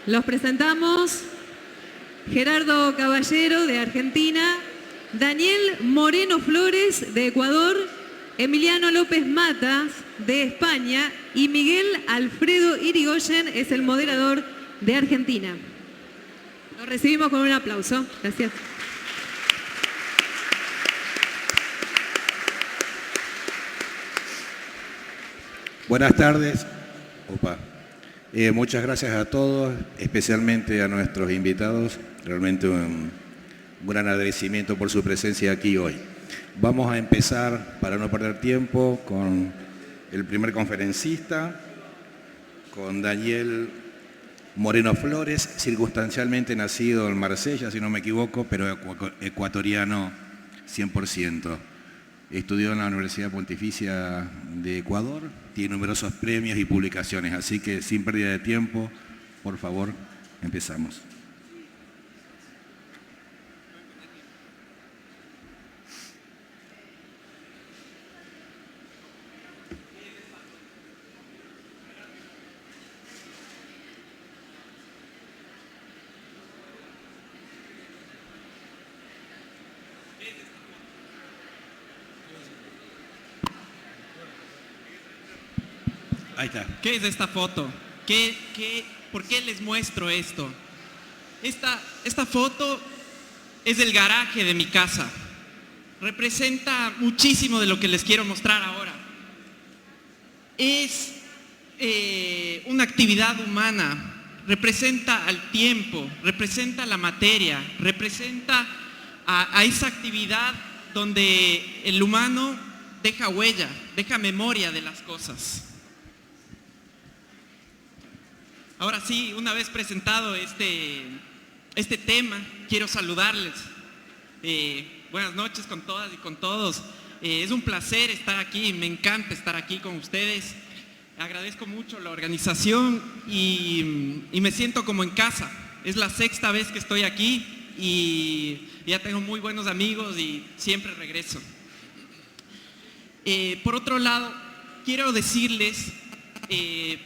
Los presentamos Gerardo Caballero, de Argentina, Daniel Moreno Flores, de Ecuador, Emiliano López Matas, de España, y Miguel Alfredo Irigoyen es el moderador de Argentina. Lo recibimos con un aplauso. Gracias. Buenas tardes. Muchas gracias a todos, especialmente a nuestros invitados. Realmente un gran agradecimiento por su presencia aquí hoy. Vamos a empezar, para no perder tiempo, con el primer conferencista, con Daniel Moreno Flores, circunstancialmente nacido en Marsella, si no me equivoco, pero ecuatoriano 100%. Estudió en la Universidad Pontificia de Ecuador, tiene numerosos premios y publicaciones, así que sin pérdida de tiempo, por favor, empezamos. Ahí está. ¿Qué es esta foto? ¿Por qué les muestro esto? Esta foto es del garaje de mi casa. Representa muchísimo de lo que les quiero mostrar ahora. Es una actividad humana. Representa al tiempo, representa la materia, representa a esa actividad donde el humano deja huella, deja memoria de las cosas. Ahora sí, una vez presentado este tema, quiero saludarles. Buenas noches con todas y con todos. Es un placer estar aquí, me encanta estar aquí con ustedes. Agradezco mucho la organización y me siento como en casa. Es la 6ª vez que estoy aquí y ya tengo muy buenos amigos y siempre regreso. Por otro lado, quiero decirles...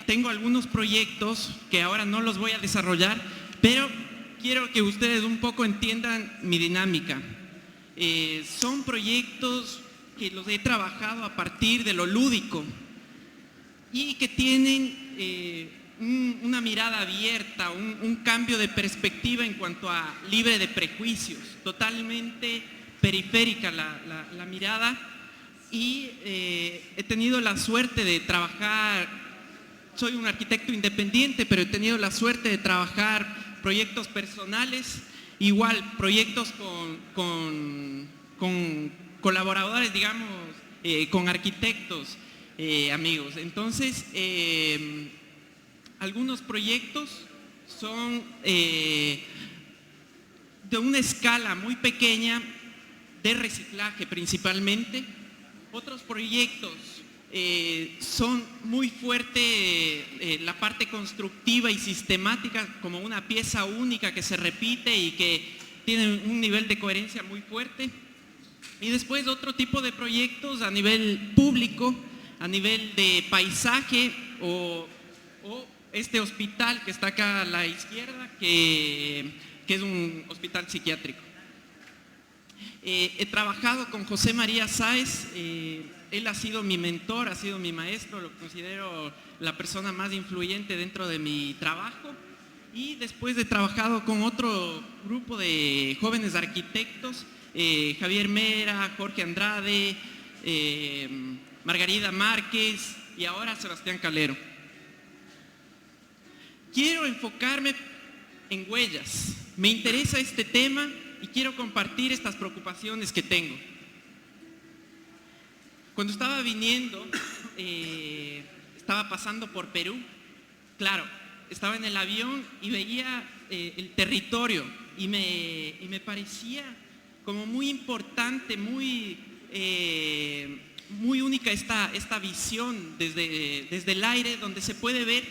tengo algunos proyectos que ahora no los voy a desarrollar, pero quiero que ustedes un poco entiendan mi dinámica. Son proyectos que los he trabajado a partir de lo lúdico y que tienen una mirada abierta, un cambio de perspectiva en cuanto a libre de prejuicios, totalmente periférica la mirada, y he tenido la suerte de trabajar. Soy un arquitecto independiente, pero he tenido la suerte de trabajar proyectos personales, igual proyectos con colaboradores, digamos, con arquitectos, amigos. Entonces, algunos proyectos son de una escala muy pequeña, de reciclaje principalmente. Otros proyectos son muy fuerte la parte constructiva y sistemática, como una pieza única que se repite y que tiene un nivel de coherencia muy fuerte. Y después otro tipo de proyectos a nivel público, a nivel de paisaje, o este hospital que está acá a la izquierda, que es un hospital psiquiátrico. He trabajado con José María Sáez. Él ha sido mi mentor, ha sido mi maestro, lo considero la persona más influyente dentro de mi trabajo. Y después he trabajado con otro grupo de jóvenes arquitectos, Javier Mera, Jorge Andrade, Margarida Márquez y ahora Sebastián Calero. Quiero enfocarme en huellas. Me interesa este tema y quiero compartir estas preocupaciones que tengo. Cuando estaba viniendo, estaba pasando por Perú, claro, estaba en el avión y veía el territorio y me parecía como muy importante, muy única esta visión desde el aire, donde se puede ver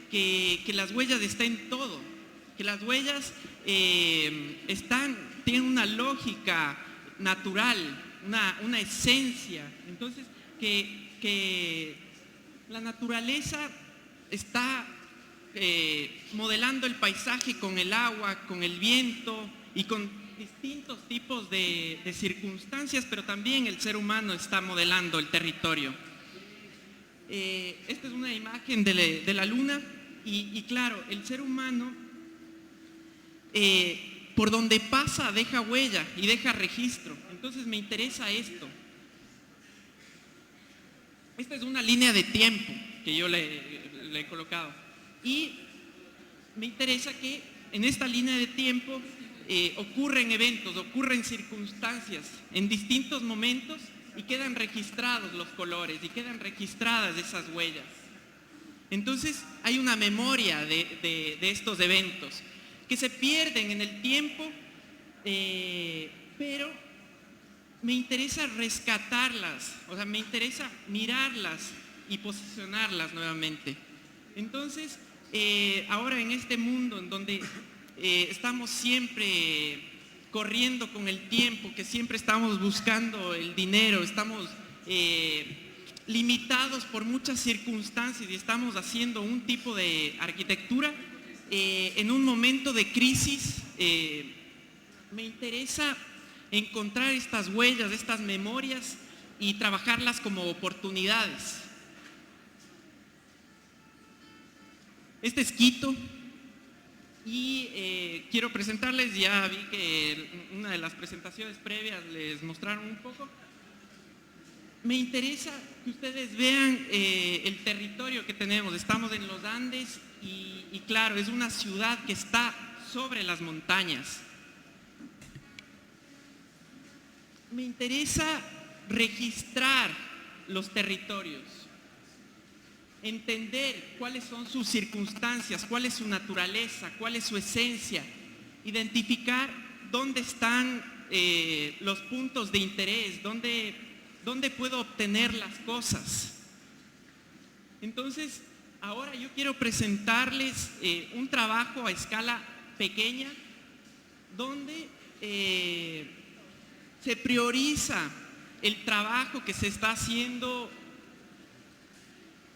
que las huellas están en todo, que las huellas tienen una lógica natural, una esencia. Entonces, que la naturaleza está modelando el paisaje con el agua, con el viento y con distintos tipos de circunstancias, pero también el ser humano está modelando el territorio. Esta es una imagen de la luna y claro, el ser humano por donde pasa deja huella y deja registro. Entonces me interesa esto. Esta es una línea de tiempo que yo le he colocado. Y me interesa que en esta línea de tiempo ocurren eventos, ocurren circunstancias en distintos momentos y quedan registrados los colores y quedan registradas esas huellas. Entonces hay una memoria de estos eventos que se pierden en el tiempo, pero me interesa rescatarlas, o sea, me interesa mirarlas y posicionarlas nuevamente. Entonces, ahora en este mundo en donde estamos siempre corriendo con el tiempo, que siempre estamos buscando el dinero, estamos limitados por muchas circunstancias y estamos haciendo un tipo de arquitectura, en un momento de crisis, me interesa encontrar estas huellas, estas memorias y trabajarlas como oportunidades. Este es Quito y quiero presentarles, ya vi que una de las presentaciones previas les mostraron un poco. Me interesa que ustedes vean el territorio que tenemos. Estamos en los Andes y claro, es una ciudad que está sobre las montañas. Me interesa registrar los territorios, entender cuáles son sus circunstancias, cuál es su naturaleza, cuál es su esencia, identificar dónde están los puntos de interés, dónde puedo obtener las cosas. Entonces, ahora yo quiero presentarles un trabajo a escala pequeña donde se prioriza el trabajo que se está haciendo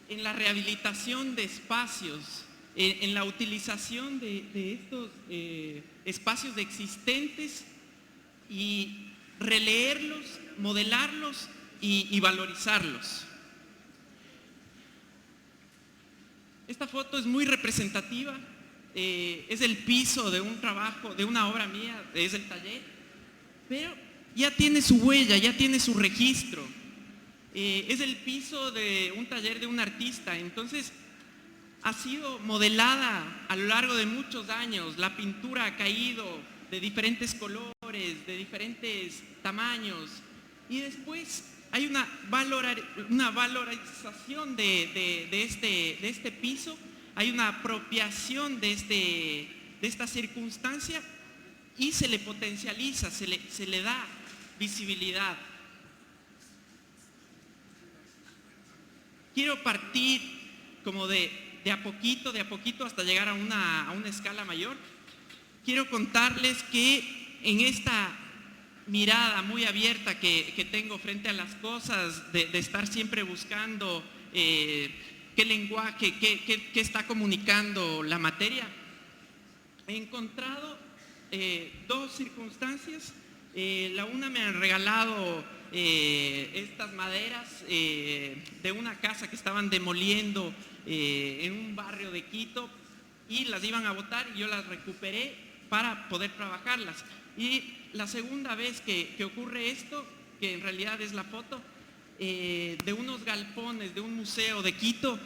en la rehabilitación de espacios, en la utilización de estos espacios existentes y releerlos, modelarlos y valorizarlos. Esta foto es muy representativa, es el piso de un trabajo, de una obra mía, es el taller, pero ya tiene su huella, ya tiene su registro. Es el piso de un taller de un artista, entonces ha sido modelada a lo largo de muchos años, la pintura ha caído de diferentes colores, de diferentes tamaños, y después hay una valorización de este piso, hay una apropiación de esta circunstancia y se le potencializa, se le da visibilidad. Quiero partir como de a poquito hasta llegar a una escala mayor. Quiero contarles que en esta mirada muy abierta que tengo frente a las cosas, de estar siempre buscando qué lenguaje, qué está comunicando la materia, he encontrado dos circunstancias. La una, me han regalado estas maderas de una casa que estaban demoliendo en un barrio de Quito y las iban a botar y yo las recuperé para poder trabajarlas. Y la segunda vez que ocurre esto, que en realidad es la foto, de unos galpones de un museo de Quito,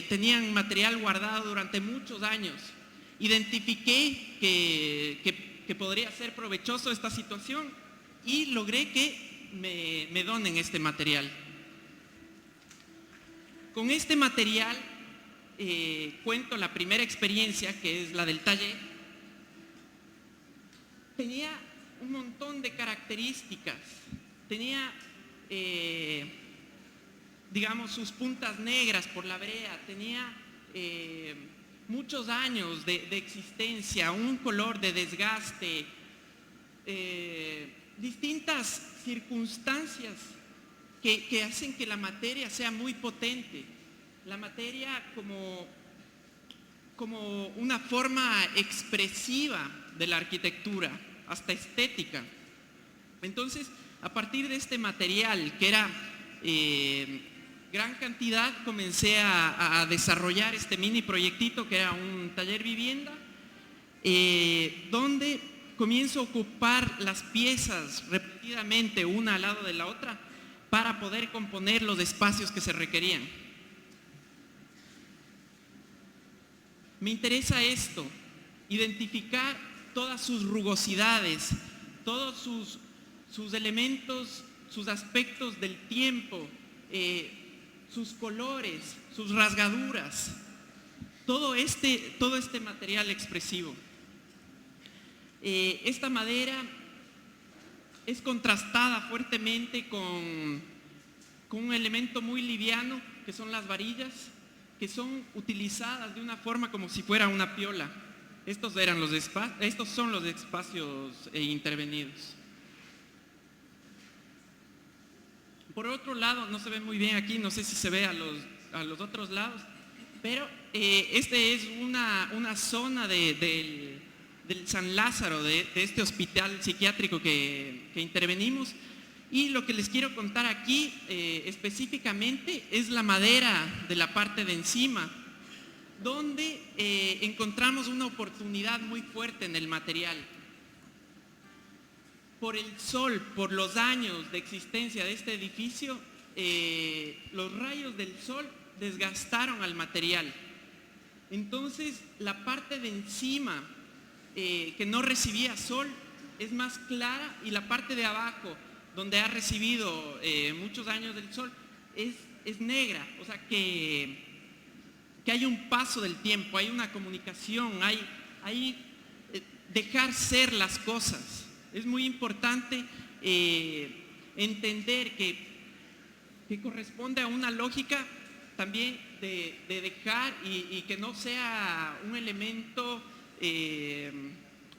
tenían material guardado durante muchos años. Identifiqué que podría ser provechoso esta situación y logré que me donen este material. Con este material cuento la primera experiencia, que es la del taller. Tenía un montón de características, tenía digamos sus puntas negras por la brea, tenía muchos años de existencia, un color de desgaste, distintas circunstancias que hacen que la materia sea muy potente. La materia como como una forma expresiva de la arquitectura, hasta estética. Entonces, a partir de este material, que era gran cantidad, comencé a desarrollar este mini proyectito que era un taller vivienda, donde comienzo a ocupar las piezas repetidamente una al lado de la otra para poder componer los espacios que se requerían. Me interesa esto, identificar todas sus rugosidades, todos sus elementos, sus aspectos del tiempo, sus colores, sus rasgaduras, todo este material expresivo. Esta madera es contrastada fuertemente con un elemento muy liviano, que son las varillas, que son utilizadas de una forma como si fuera una piola. Estos son los espacios intervenidos. Por otro lado, no se ve muy bien aquí, no sé si se ve a los otros lados, pero este es una zona del San Lázaro, de este hospital psiquiátrico que intervenimos. Y lo que les quiero contar aquí específicamente es la madera de la parte de encima, donde encontramos una oportunidad muy fuerte en el material. Por el sol, por los años de existencia de este edificio, los rayos del sol desgastaron al material. Entonces, la parte de encima que no recibía sol es más clara, y la parte de abajo, donde ha recibido muchos años del sol, es negra. O sea que hay un paso del tiempo, hay una comunicación, hay dejar ser las cosas. Es muy importante entender que corresponde a una lógica también de dejar y que no sea un elemento,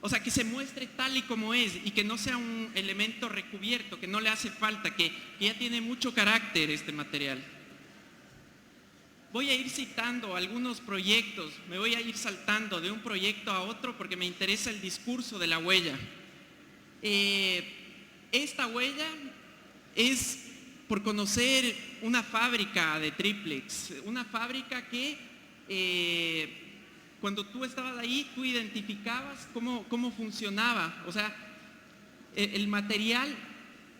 o sea, que se muestre tal y como es, y que no sea un elemento recubierto, que no le hace falta, que ya tiene mucho carácter este material. Voy a ir citando algunos proyectos, me voy a ir saltando de un proyecto a otro porque me interesa el discurso de la huella. Esta huella es por conocer una fábrica de triplex, una fábrica que cuando tú estabas ahí, tú identificabas cómo funcionaba. O sea, el material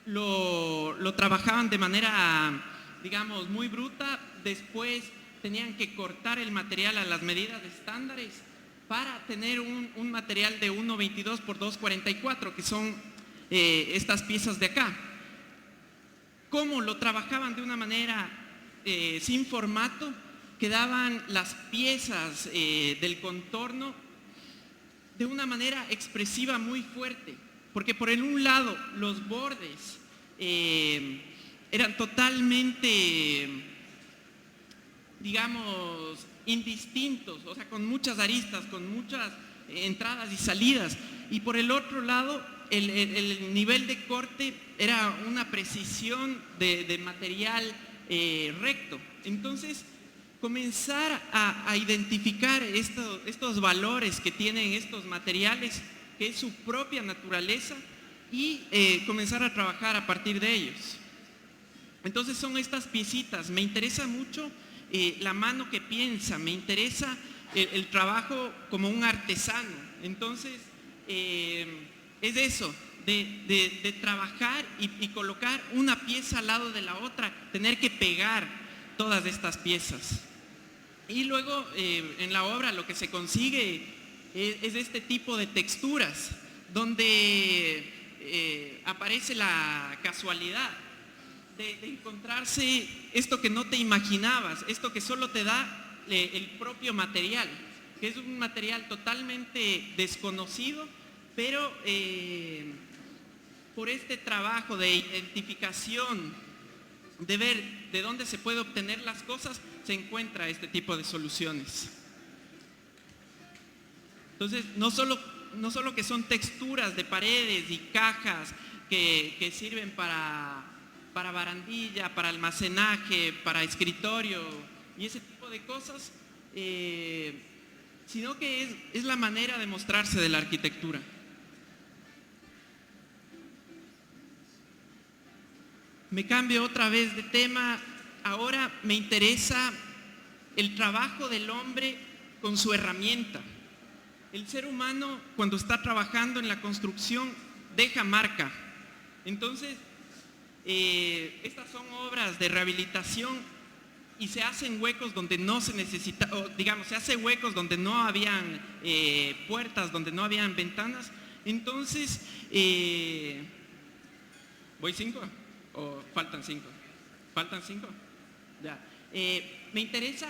lo trabajaban de manera, digamos, muy bruta. Después tenían que cortar el material a las medidas estándares para tener un material de 1.22 por 2.44, que son estas piezas de acá. Cómo lo trabajaban de una manera sin formato, quedaban las piezas del contorno de una manera expresiva muy fuerte, porque por el un lado los bordes eran totalmente, digamos, indistintos, o sea, con muchas aristas, con muchas entradas y salidas, y por el otro lado el nivel de corte era una precisión de material recto. Entonces, comenzar a identificar estos valores que tienen estos materiales, que es su propia naturaleza, y comenzar a trabajar a partir de ellos. Entonces son estas piecitas. Me interesa mucho la mano que piensa, me interesa el trabajo como un artesano. Entonces es eso, de trabajar y colocar una pieza al lado de la otra, tener que pegar todas estas piezas. Y luego en la obra lo que se consigue es este tipo de texturas, donde aparece la casualidad de encontrarse esto que no te imaginabas, esto que solo te da el propio material, que es un material totalmente desconocido, pero por este trabajo de identificación, de ver de dónde se puede obtener las cosas, se encuentra este tipo de soluciones. Entonces, no solo que son texturas de paredes y cajas que sirven para barandilla, para almacenaje, para escritorio y ese tipo de cosas, sino que es la manera de mostrarse de la arquitectura. Me cambio otra vez de tema. Ahora me interesa el trabajo del hombre con su herramienta. El ser humano, cuando está trabajando en la construcción, deja marca. Entonces, estas son obras de rehabilitación y se hacen huecos donde no se necesita, o digamos, se hace huecos donde no habían puertas, donde no habían ventanas. Entonces, ¿voy 5? ¿O faltan 5? ¿Faltan 5? Ya. Me interesa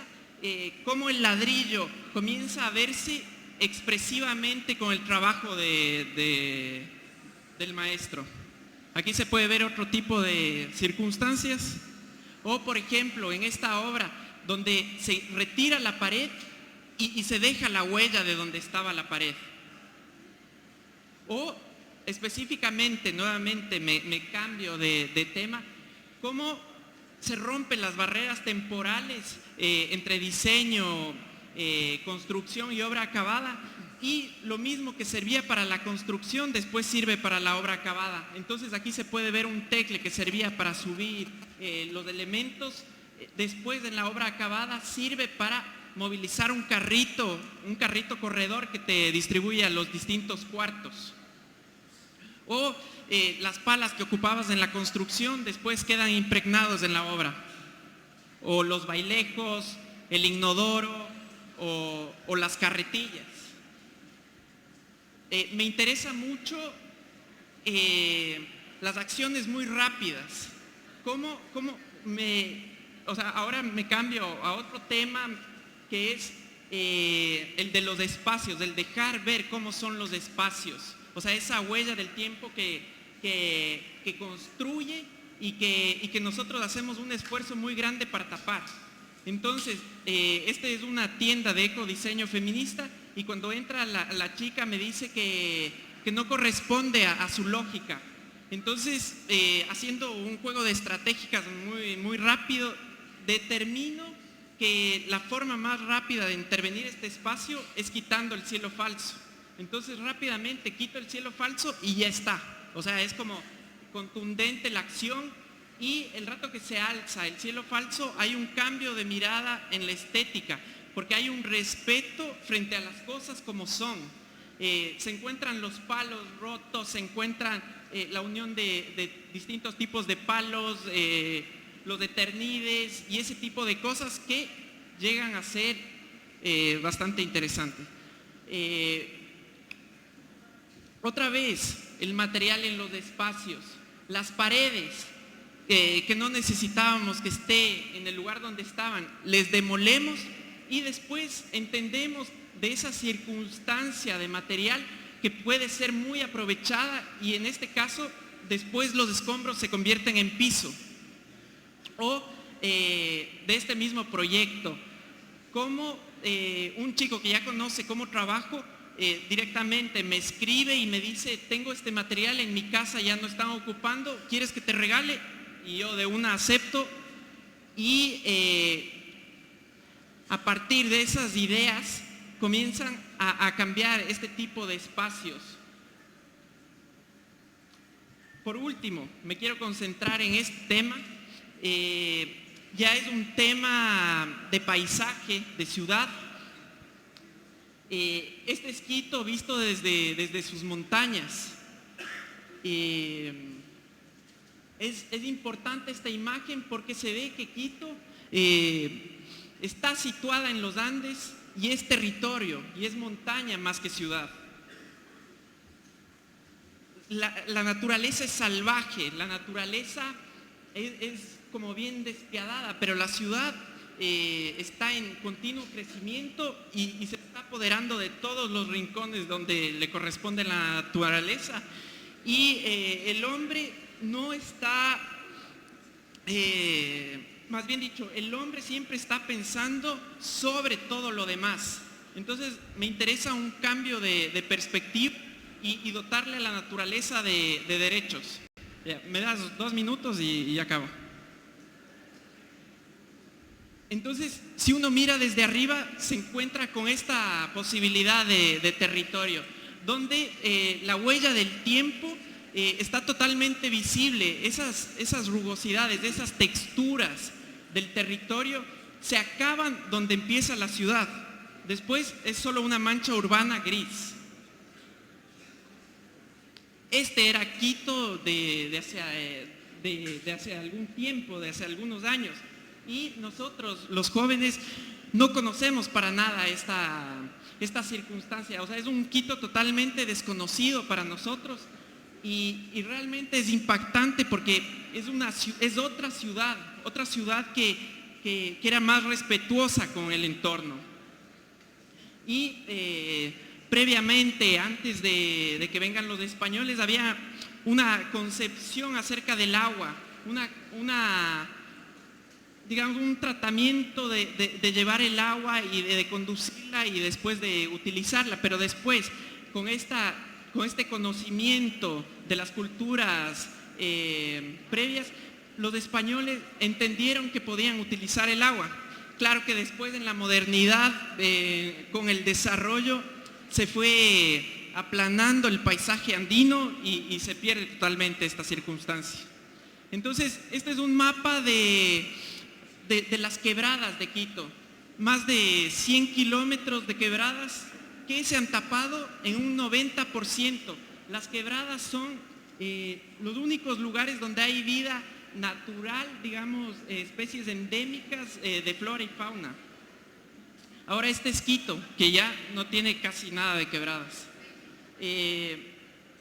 cómo el ladrillo comienza a verse expresivamente con el trabajo del maestro. Aquí se puede ver otro tipo de circunstancias. O, por ejemplo, en esta obra, donde se retira la pared y se deja la huella de donde estaba la pared. O, específicamente, nuevamente me cambio de tema, cómo se rompen las barreras temporales entre diseño, construcción y obra acabada, y lo mismo que servía para la construcción después sirve para la obra acabada. Entonces aquí se puede ver un tecle que servía para subir los elementos, después en la obra acabada sirve para movilizar un carrito corredor que te distribuye a los distintos cuartos. O las palas que ocupabas en la construcción después quedan impregnados en la obra. O los bailejos, el inodoro o las carretillas. Me interesa mucho las acciones muy rápidas. Ahora me cambio a otro tema que es el de los espacios, el dejar ver cómo son los espacios. O sea, esa huella del tiempo que construye y que nosotros hacemos un esfuerzo muy grande para tapar. Entonces, esta es una tienda de ecodiseño feminista y cuando entra la chica me dice que no corresponde a su lógica. Entonces, haciendo un juego de estratégicas muy, muy rápido, determino que la forma más rápida de intervenir este espacio es quitando el cielo falso. Entonces rápidamente quito el cielo falso y ya está. O sea, es como contundente la acción y el rato que se alza el cielo falso hay un cambio de mirada en la estética, porque hay un respeto frente a las cosas como son. Se encuentran los palos rotos, se encuentran la unión de distintos tipos de palos, los eternides y ese tipo de cosas que llegan a ser bastante interesantes. Otra vez, el material en los espacios, las paredes que no necesitábamos que esté en el lugar donde estaban, les demolemos y después entendemos de esa circunstancia de material que puede ser muy aprovechada y en este caso después los escombros se convierten en piso. O de este mismo proyecto, como un chico que ya conoce cómo trabajo, directamente me escribe y me dice, tengo este material en mi casa, ya no están ocupando, ¿quieres que te regale? Y yo de una acepto y a partir de esas ideas comienzan a cambiar este tipo de espacios. Por último, me quiero concentrar en este tema. Ya es un tema de paisaje, de ciudad. Este es Quito visto desde sus montañas. Es importante esta imagen porque se ve que Quito está situada en los Andes y es territorio y es montaña más que ciudad. La naturaleza es salvaje, la naturaleza es como bien despiadada, pero la ciudad está en continuo crecimiento y se está apoderando de todos los rincones donde le corresponde la naturaleza. Y el hombre no está, más bien dicho, el hombre siempre está pensando sobre todo lo demás. Entonces me interesa un cambio de perspectiva y dotarle a la naturaleza de derechos. Me das 2 minutos y acabo. Entonces, si uno mira desde arriba, se encuentra con esta posibilidad de territorio, donde la huella del tiempo está totalmente visible. Esas rugosidades, esas texturas del territorio se acaban donde empieza la ciudad. Después es solo una mancha urbana gris. Este era Quito de hace algún tiempo, de hace algunos años. Y nosotros, los jóvenes, no conocemos para nada esta circunstancia. O sea, es un Quito totalmente desconocido para nosotros y realmente es impactante porque es otra ciudad que era más respetuosa con el entorno. Y previamente, antes de que vengan los españoles, había una concepción acerca del agua, digamos, un tratamiento de llevar el agua y de conducirla y después de utilizarla, pero después, con este conocimiento de las culturas previas, los españoles entendieron que podían utilizar el agua. Claro que después, en la modernidad, con el desarrollo, se fue aplanando el paisaje andino y se pierde totalmente esta circunstancia. Entonces, este es un mapa de las quebradas de Quito. Más de 100 kilómetros de quebradas que se han tapado en un 90%. Las quebradas son los únicos lugares donde hay vida natural, digamos, especies endémicas de flora y fauna. Ahora este es Quito, que ya no tiene casi nada de quebradas.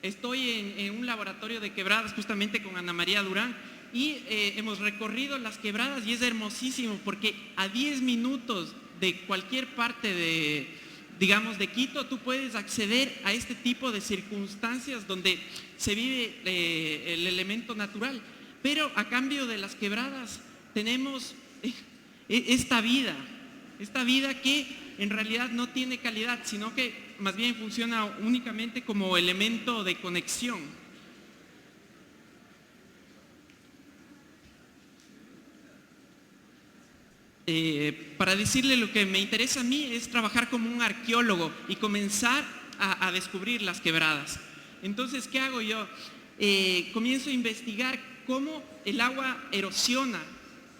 Estoy en un laboratorio de quebradas justamente con Ana María Durán y hemos recorrido las quebradas y es hermosísimo porque a 10 minutos de cualquier parte de Quito tú puedes acceder a este tipo de circunstancias donde se vive el elemento natural. Pero a cambio de las quebradas tenemos esta vida que en realidad no tiene calidad, sino que más bien funciona únicamente como elemento de conexión. Para decirle lo que me interesa a mí es trabajar como un arqueólogo y comenzar a descubrir las quebradas. Entonces, ¿qué hago yo? Comienzo a investigar cómo el agua erosiona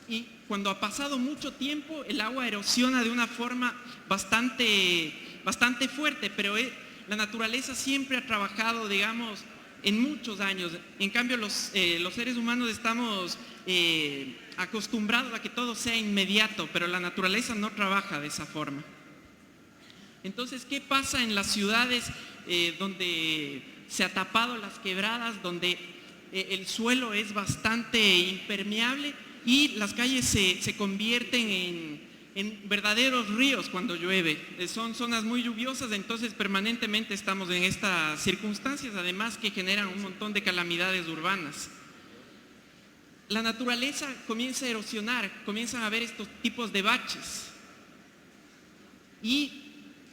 y cuando ha pasado mucho tiempo el agua erosiona de una forma bastante fuerte, pero la naturaleza siempre ha trabajado, digamos, en muchos años. En cambio los seres humanos estamos acostumbrados a que todo sea inmediato, pero la naturaleza no trabaja de esa forma. Entonces, ¿qué pasa en las ciudades donde se ha tapado las quebradas, donde el suelo es bastante impermeable y las calles se convierten en verdaderos ríos cuando llueve? Son zonas muy lluviosas, entonces permanentemente estamos en estas circunstancias, además que generan un montón de calamidades urbanas. La naturaleza comienza a erosionar, comienzan a haber estos tipos de baches y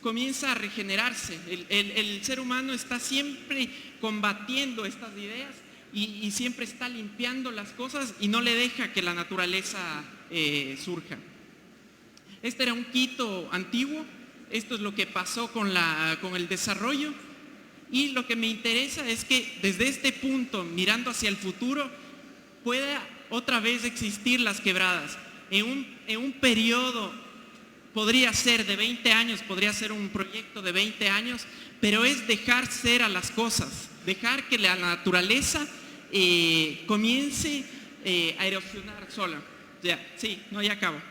comienza a regenerarse. El ser humano está siempre combatiendo estas ideas y siempre está limpiando las cosas y no le deja que la naturaleza surja. Este era un Quito antiguo, esto es lo que pasó con el desarrollo y lo que me interesa es que desde este punto, mirando hacia el futuro, pueda otra vez existir las quebradas. En un periodo, podría ser de 20 años, podría ser un proyecto de 20 años, pero es dejar ser a las cosas, dejar que la naturaleza comience a erosionar sola. Ya acabo.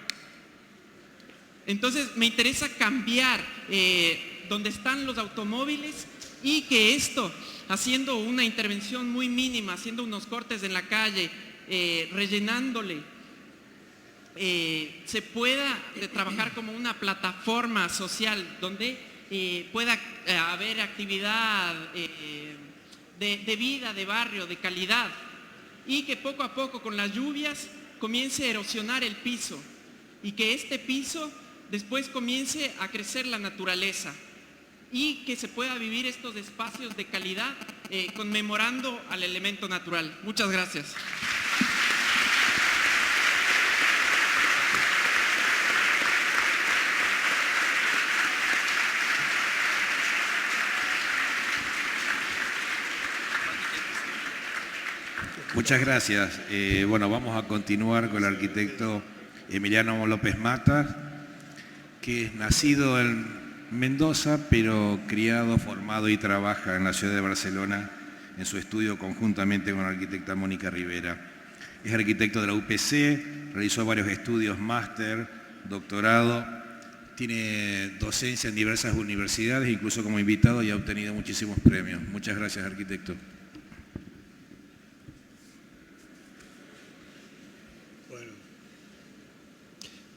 Entonces me interesa cambiar donde están los automóviles y que esto, haciendo una intervención muy mínima, haciendo unos cortes en la calle, rellenándole, se pueda trabajar como una plataforma social donde pueda haber actividad de vida, de barrio, de calidad, y que poco a poco con las lluvias comience a erosionar el piso y que este piso después comience a crecer la naturaleza y que se pueda vivir estos espacios de calidad conmemorando al elemento natural. Muchas gracias. Muchas gracias. Bueno, vamos a continuar con el arquitecto Emiliano López Matas, que es nacido en Mendoza, pero criado, formado y trabaja en la ciudad de Barcelona en su estudio conjuntamente con la arquitecta Mónica Rivera. Es arquitecto de la UPC, realizó varios estudios, máster, doctorado, tiene docencia en diversas universidades, incluso como invitado, y ha obtenido muchísimos premios. Muchas gracias, arquitecto. Bueno,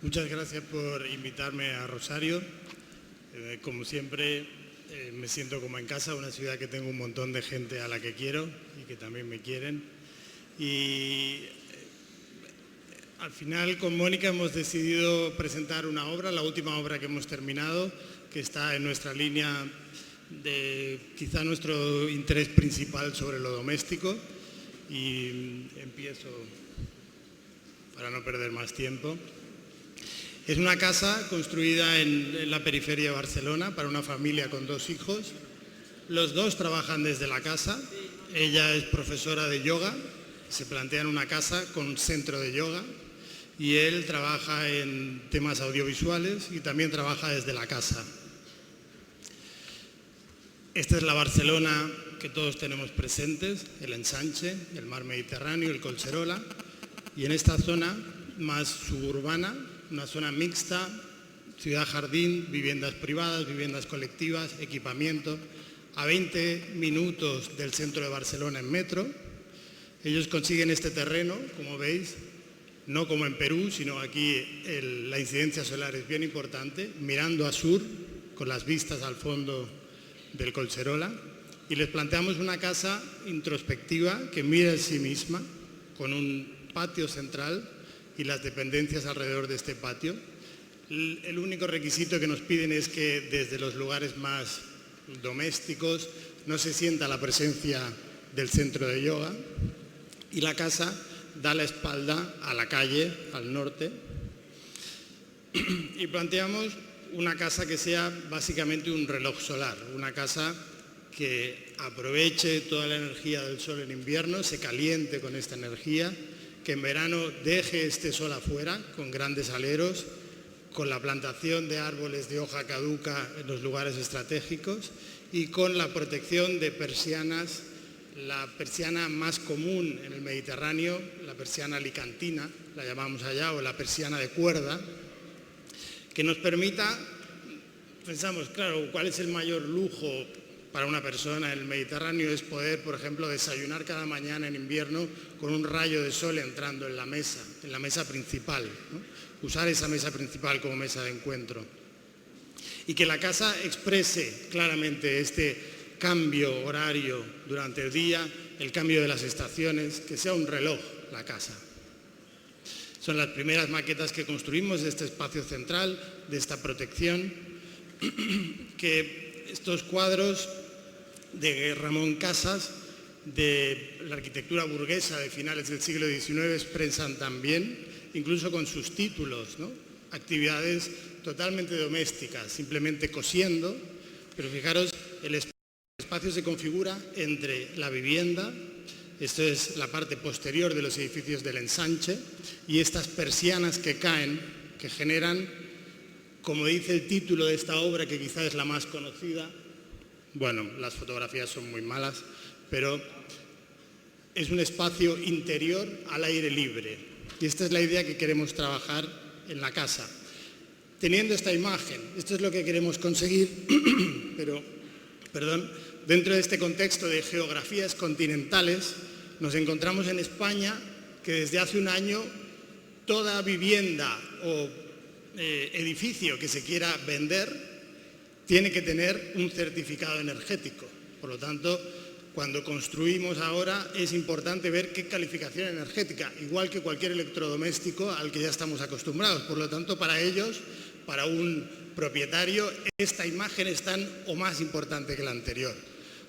muchas gracias por invitarme a Rosario. Como siempre, me siento como en casa, una ciudad que tengo un montón de gente a la que quiero y que también me quieren. Y al final con Mónica hemos decidido presentar una obra, la última obra que hemos terminado, que está en nuestra línea de quizá nuestro interés principal sobre lo doméstico. Y empiezo para no perder más tiempo. Es una casa construida en la periferia de Barcelona para una familia con 2 hijos. Los 2 trabajan desde la casa. Ella es profesora de yoga, se plantea en una casa con un centro de yoga, y él trabaja en temas audiovisuales y también trabaja desde la casa. Esta es la Barcelona que todos tenemos presentes, el Ensanche, el mar Mediterráneo, el Collserola, y en esta zona más suburbana, una zona mixta, ciudad-jardín, viviendas privadas, viviendas colectivas, equipamiento, a 20 minutos del centro de Barcelona en metro. Ellos consiguen este terreno, como veis, no como en Perú, sino aquí la incidencia solar es bien importante, mirando a sur, con las vistas al fondo del Collserola, y les planteamos una casa introspectiva que mira en sí misma, con un patio central y las dependencias alrededor de este patio. El único requisito que nos piden es que desde los lugares más domésticos no se sienta la presencia del centro de yoga, y la casa da la espalda a la calle, al norte, y planteamos una casa que sea básicamente un reloj solar, una casa que aproveche toda la energía del sol en invierno, se caliente con esta energía, que en verano deje este sol afuera con grandes aleros, con la plantación de árboles de hoja caduca en los lugares estratégicos y con la protección de persianas, la persiana más común en el Mediterráneo, la persiana alicantina, la llamamos allá, o la persiana de cuerda, que nos permita, pensamos, claro, ¿cuál es el mayor lujo para una persona en el Mediterráneo? Es poder, por ejemplo, desayunar cada mañana en invierno con un rayo de sol entrando en la mesa principal, ¿no? Usar esa mesa principal como mesa de encuentro. Y que la casa exprese claramente este cambio horario durante el día, el cambio de las estaciones, que sea un reloj la casa. Son las primeras maquetas que construimos de este espacio central, de esta protección, que estos cuadros de Ramón Casas, de la arquitectura burguesa de finales del siglo XIX, expresan también, incluso con sus títulos, ¿no? Actividades totalmente domésticas, simplemente cosiendo, pero fijaros, el espacio se configura entre la vivienda, esto es la parte posterior de los edificios del Ensanche, y estas persianas que caen, que generan, como dice el título de esta obra, que quizás es la más conocida, bueno, las fotografías son muy malas, pero es un espacio interior al aire libre. Y esta es la idea que queremos trabajar en la casa. Teniendo esta imagen, esto es lo que queremos conseguir, pero, dentro de este contexto de geografías continentales, nos encontramos en España que desde hace un año toda vivienda o edificio que se quiera vender tiene que tener un certificado energético. Por lo tanto, cuando construimos ahora es importante ver qué calificación energética, igual que cualquier electrodoméstico al que ya estamos acostumbrados. Por lo tanto, para ellos, para un propietario, esta imagen es tan o más importante que la anterior.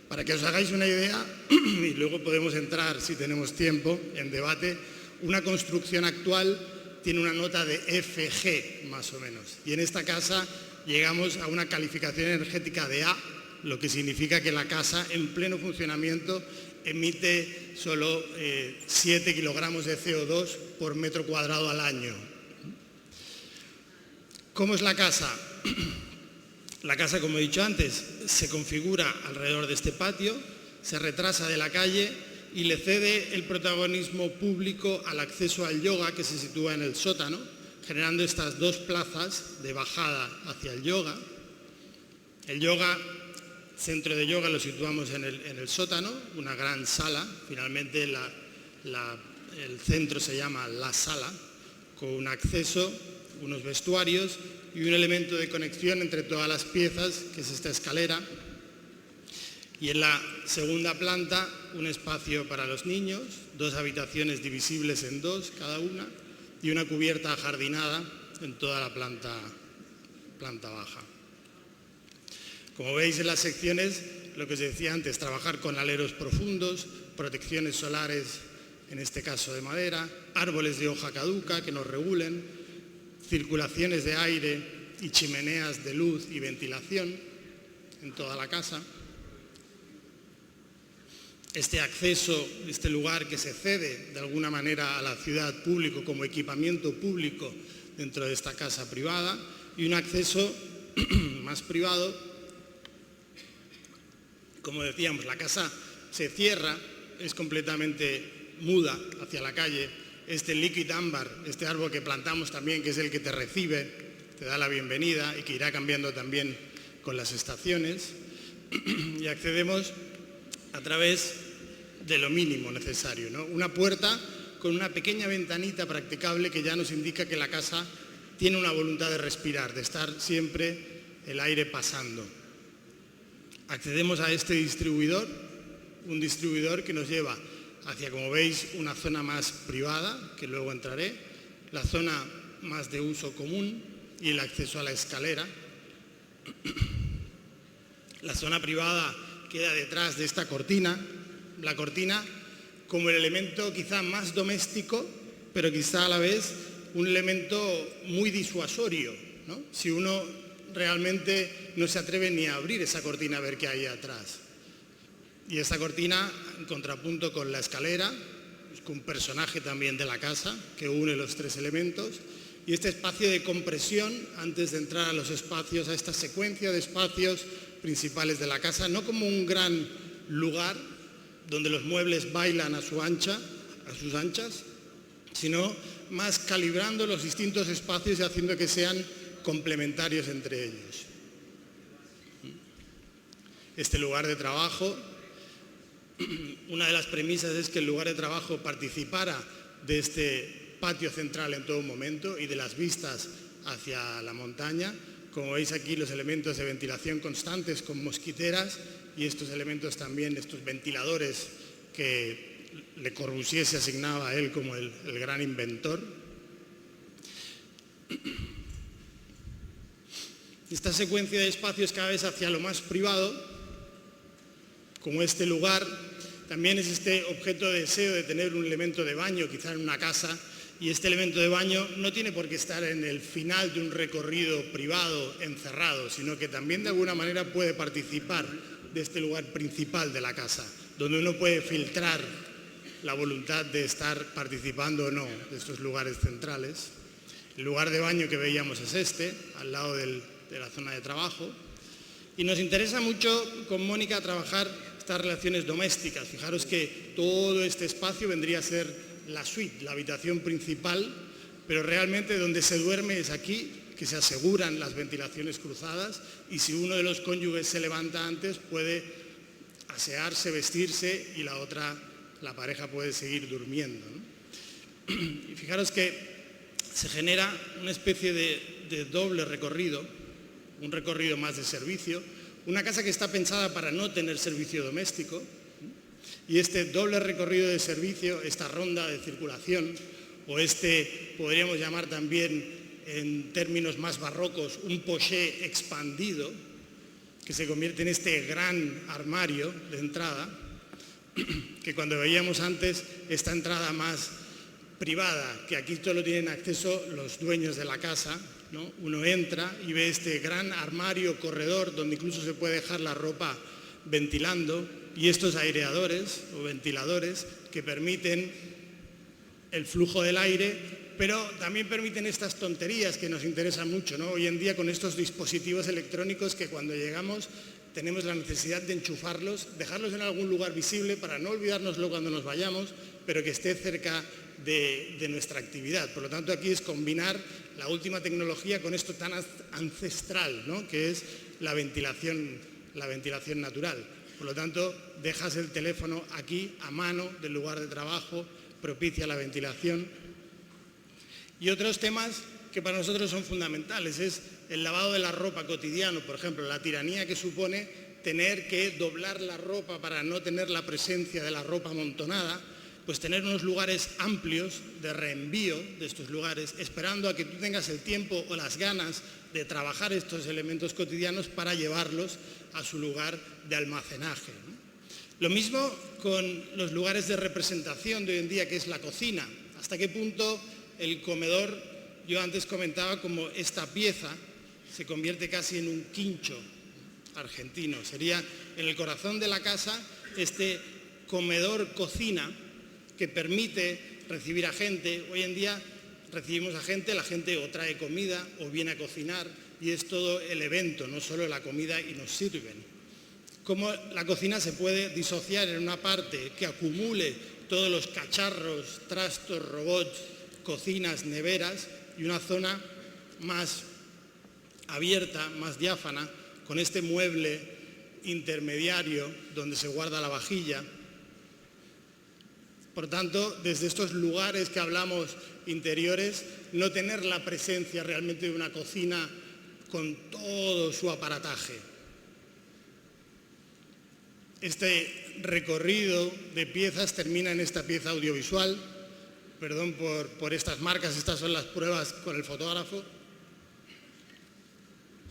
Para que os hagáis una idea, y luego podemos entrar, si tenemos tiempo, en debate, una construcción actual tiene una nota de FG, más o menos. Y en esta casa llegamos a una calificación energética de A, lo que significa que la casa en pleno funcionamiento emite solo 7 kilogramos de CO2 por metro cuadrado al año. ¿Cómo es la casa? La casa, como he dicho antes, se configura alrededor de este patio, se retrasa de la calle y le cede el protagonismo público al acceso al yoga, que se sitúa en el sótano, generando estas dos plazas de bajada hacia el yoga. El yoga, centro de yoga, lo situamos en el sótano, una gran sala. Finalmente el centro se llama la sala, con un acceso, unos vestuarios y un elemento de conexión entre todas las piezas, que es esta escalera. Y en la segunda planta, un espacio para los niños, 2 habitaciones divisibles en 2 cada una y una cubierta ajardinada en toda la planta baja. Como veis en las secciones, lo que os decía antes, trabajar con aleros profundos, protecciones solares, en este caso de madera, árboles de hoja caduca que nos regulen, circulaciones de aire y chimeneas de luz y ventilación en toda la casa. Este acceso, este lugar que se cede de alguna manera a la ciudad público como equipamiento público dentro de esta casa privada, y un acceso más privado. Como decíamos, la casa se cierra, es completamente muda hacia la calle. Este liquid ámbar, este árbol que plantamos también, que es el que te recibe, te da la bienvenida y que irá cambiando también con las estaciones. Y accedemos a través de lo mínimo necesario, ¿no? Una puerta con una pequeña ventanita practicable que ya nos indica que la casa tiene una voluntad de respirar, de estar siempre el aire pasando. Accedemos a este distribuidor, un distribuidor que nos lleva hacia, como veis, una zona más privada, que luego entraré, la zona más de uso común y el acceso a la escalera. La zona privada queda detrás de esta cortina, la cortina como el elemento quizá más doméstico, pero quizá a la vez un elemento muy disuasorio, ¿no? Si uno realmente no se atreve ni a abrir esa cortina a ver qué hay atrás. Y esta cortina, en contrapunto con la escalera, es un personaje también de la casa que une los 3 elementos, y este espacio de compresión antes de entrar a los espacios, a esta secuencia de espacios principales de la casa, no como un gran lugar donde los muebles bailan a sus anchas, sino más calibrando los distintos espacios y haciendo que sean complementarios entre ellos. Este lugar de trabajo, una de las premisas es que el lugar de trabajo participara de este patio central en todo momento y de las vistas hacia la montaña. Como veis aquí, los elementos de ventilación constantes con mosquiteras y estos elementos también, estos ventiladores que Le Corbusier se asignaba a él como el gran inventor. Esta secuencia de espacios cada vez hacia lo más privado, como este lugar, también es este objeto de deseo de tener un elemento de baño, quizá en una casa, y este elemento de baño no tiene por qué estar en el final de un recorrido privado encerrado, sino que también de alguna manera puede participar de este lugar principal de la casa, donde uno puede filtrar la voluntad de estar participando o no de estos lugares centrales. El lugar de baño que veíamos es este, al lado de la zona de trabajo. Y nos interesa mucho con Mónica trabajar estas relaciones domésticas. Fijaros que todo este espacio vendría a ser la suite, la habitación principal, pero realmente donde se duerme es aquí, que se aseguran las ventilaciones cruzadas, y si uno de los cónyuges se levanta antes puede asearse, vestirse, y la pareja puede seguir durmiendo, ¿no? Y fijaros que se genera una especie de doble recorrido, un recorrido más de servicio, una casa que está pensada para no tener servicio doméstico, y este doble recorrido de servicio, esta ronda de circulación, o podríamos llamar también en términos más barrocos, un poché expandido, que se convierte en este gran armario de entrada, que cuando veíamos antes esta entrada más privada, que aquí solo tienen acceso los dueños de la casa, ¿no? Uno entra y ve este gran armario corredor donde incluso se puede dejar la ropa ventilando, y estos aireadores o ventiladores que permiten el flujo del aire, pero también permiten estas tonterías que nos interesan mucho, ¿no? Hoy en día con estos dispositivos electrónicos que cuando llegamos tenemos la necesidad de enchufarlos, dejarlos en algún lugar visible para no olvidárnoslo cuando nos vayamos, pero que esté cerca de nuestra actividad. Por lo tanto, aquí es combinar la última tecnología con esto tan ancestral, ¿no? Que es la ventilación natural. Por lo tanto, dejas el teléfono aquí, a mano del lugar de trabajo, propicia la ventilación. Y otros temas que para nosotros son fundamentales es el lavado de la ropa cotidiano, por ejemplo, la tiranía que supone tener que doblar la ropa para no tener la presencia de la ropa amontonada, pues tener unos lugares amplios de reenvío de estos lugares, esperando a que tú tengas el tiempo o las ganas de trabajar estos elementos cotidianos para llevarlos a su lugar de almacenaje, ¿no? Lo mismo con los lugares de representación de hoy en día, que es la cocina. ¿Hasta qué punto el comedor, yo antes comentaba como esta pieza se convierte casi en un quincho argentino? Sería en el corazón de la casa este comedor-cocina que permite recibir a gente. Hoy en día recibimos a gente, la gente o trae comida o viene a cocinar y es todo el evento, no solo la comida y nos sirven. Cómo la cocina se puede disociar en una parte que acumule todos los cacharros, trastos, robots, cocinas, neveras, y una zona más abierta, más diáfana, con este mueble intermediario donde se guarda la vajilla. Por tanto, desde estos lugares que hablamos interiores, no tener la presencia realmente de una cocina con todo su aparataje. Este recorrido de piezas termina en esta pieza audiovisual. Perdón por estas marcas, estas son las pruebas con el fotógrafo.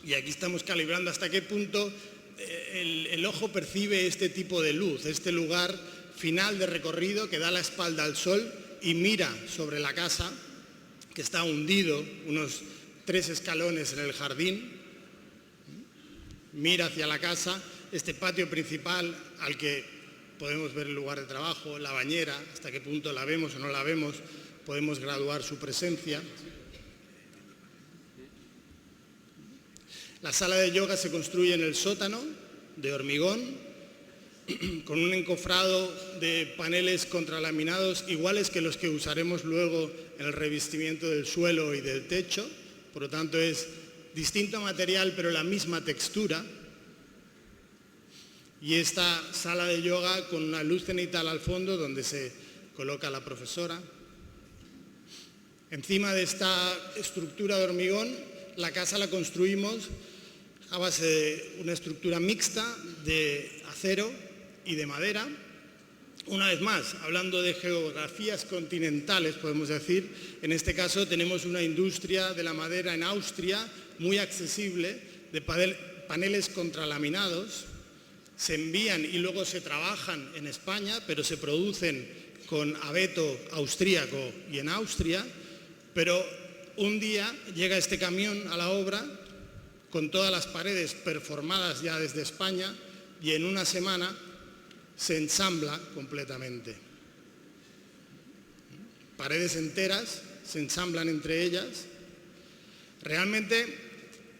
Y aquí estamos calibrando hasta qué punto el ojo percibe este tipo de luz, este lugar final de recorrido que da la espalda al sol y mira sobre la casa, que está hundido unos 3 escalones en el jardín, mira hacia la casa, este patio principal al que podemos ver el lugar de trabajo, la bañera, hasta qué punto la vemos o no la vemos, podemos graduar su presencia. La sala de yoga se construye en el sótano de hormigón, con un encofrado de paneles contralaminados iguales que los que usaremos luego en el revestimiento del suelo y del techo. Por lo tanto, es distinto material, pero la misma textura. Y esta sala de yoga con una luz cenital al fondo donde se coloca la profesora. Encima de esta estructura de hormigón, la casa la construimos a base de una estructura mixta de acero y de madera. Una vez más, hablando de geografías continentales, podemos decir, en este caso tenemos una industria de la madera en Austria muy accesible, de paneles contralaminados. Se envían y luego se trabajan en España, pero se producen con abeto austríaco y en Austria. Pero un día llega este camión a la obra con todas las paredes performadas ya desde España y en una semana se ensambla completamente. Paredes enteras se ensamblan entre ellas. Realmente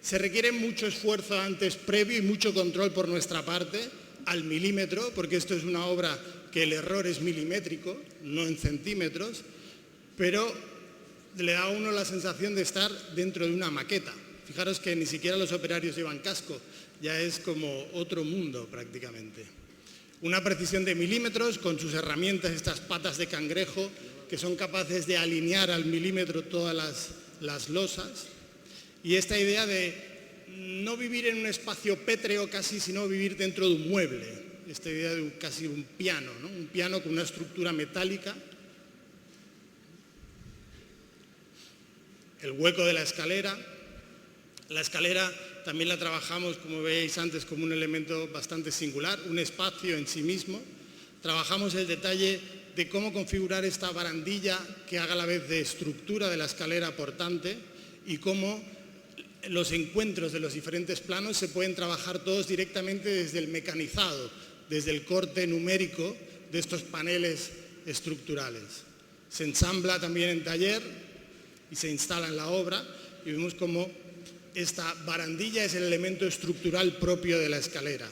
se requiere mucho esfuerzo antes previo y mucho control por nuestra parte, al milímetro, porque esto es una obra que el error es milimétrico, no en centímetros, pero le da a uno la sensación de estar dentro de una maqueta. Fijaros que ni siquiera los operarios llevan casco, ya es como otro mundo prácticamente. Una precisión de milímetros con sus herramientas, estas patas de cangrejo, que son capaces de alinear al milímetro todas las losas. Y esta idea de no vivir en un espacio pétreo casi, sino vivir dentro de un mueble. Esta idea de casi un piano, ¿no? Un piano con una estructura metálica. El hueco de la escalera. La escalera también la trabajamos, como veíais antes, como un elemento bastante singular, un espacio en sí mismo. Trabajamos el detalle de cómo configurar esta barandilla que haga a la vez de estructura de la escalera portante y cómo los encuentros de los diferentes planos se pueden trabajar todos directamente desde el mecanizado desde el corte numérico de estos paneles estructurales. Se ensambla también en taller y se instala en la obra y vemos como esta barandilla es el elemento estructural propio de la escalera.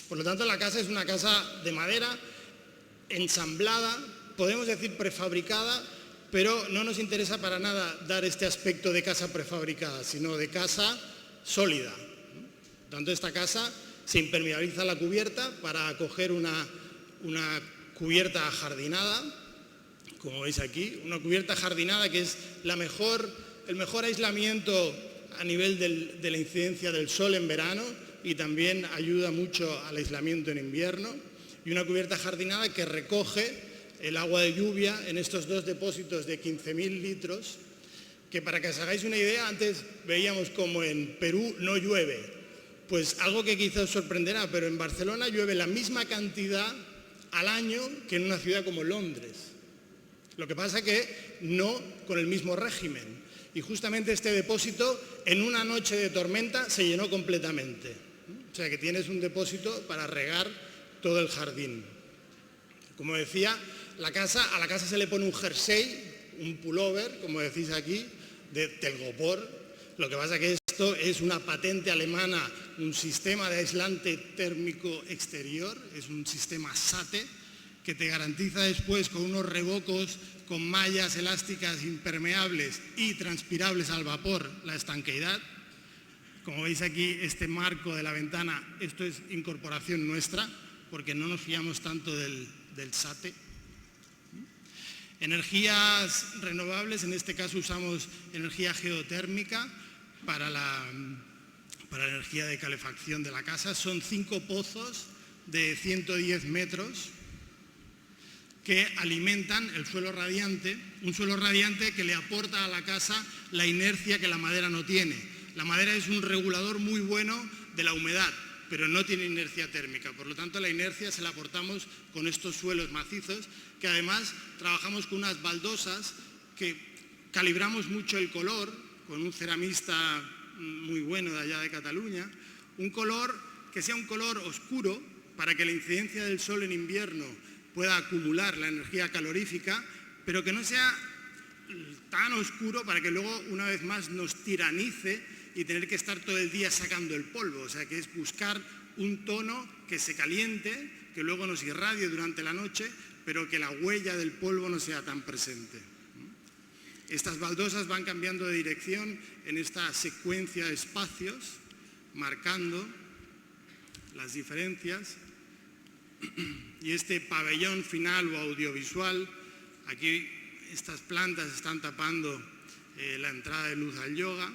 Por lo tanto, la casa es una casa de madera ensamblada, podemos decir prefabricada, pero no nos interesa para nada dar este aspecto de casa prefabricada, sino de casa sólida. Por tanto, esta casa se impermeabiliza la cubierta para acoger una cubierta ajardinada, como veis aquí, una cubierta jardinada que es el mejor aislamiento a nivel de la incidencia del sol en verano y también ayuda mucho al aislamiento en invierno, y una cubierta jardinada que recoge el agua de lluvia en estos dos depósitos de 15.000 litros, que para que os hagáis una idea, antes veíamos como en Perú no llueve, pues algo que quizá os sorprenderá, pero en Barcelona llueve la misma cantidad al año que en una ciudad como Londres. Lo que pasa que no con el mismo régimen. Y justamente este depósito en una noche de tormenta se llenó completamente. O sea que tienes un depósito para regar todo el jardín. Como decía, a la casa se le pone un jersey, un pullover, como decís aquí, de telgopor. Lo que pasa que esto es una patente alemana, un sistema de aislante térmico exterior, es un sistema SATE, que te garantiza después con unos revocos, con mallas elásticas impermeables y transpirables al vapor, la estanqueidad. Como veis aquí, este marco de la ventana, esto es incorporación nuestra, porque no nos fiamos tanto del SATE. Energías renovables, en este caso usamos energía geotérmica para la energía de calefacción de la casa. Son 5 pozos de 110 metros que alimentan el suelo radiante, un suelo radiante que le aporta a la casa la inercia que la madera no tiene. La madera es un regulador muy bueno de la humedad, pero no tiene inercia térmica. Por lo tanto, la inercia se la aportamos con estos suelos macizos, que además trabajamos con unas baldosas que calibramos mucho el color, con un ceramista muy bueno de allá de Cataluña, un color que sea un color oscuro para que la incidencia del sol en invierno pueda acumular la energía calorífica, pero que no sea tan oscuro para que luego una vez más nos tiranice y tener que estar todo el día sacando el polvo. O sea que es buscar un tono que se caliente, que luego nos irradie durante la noche, pero que la huella del polvo no sea tan presente. Estas baldosas van cambiando de dirección en esta secuencia de espacios, marcando las diferencias. Y este pabellón final o audiovisual, aquí estas plantas están tapando la entrada de luz al yoga.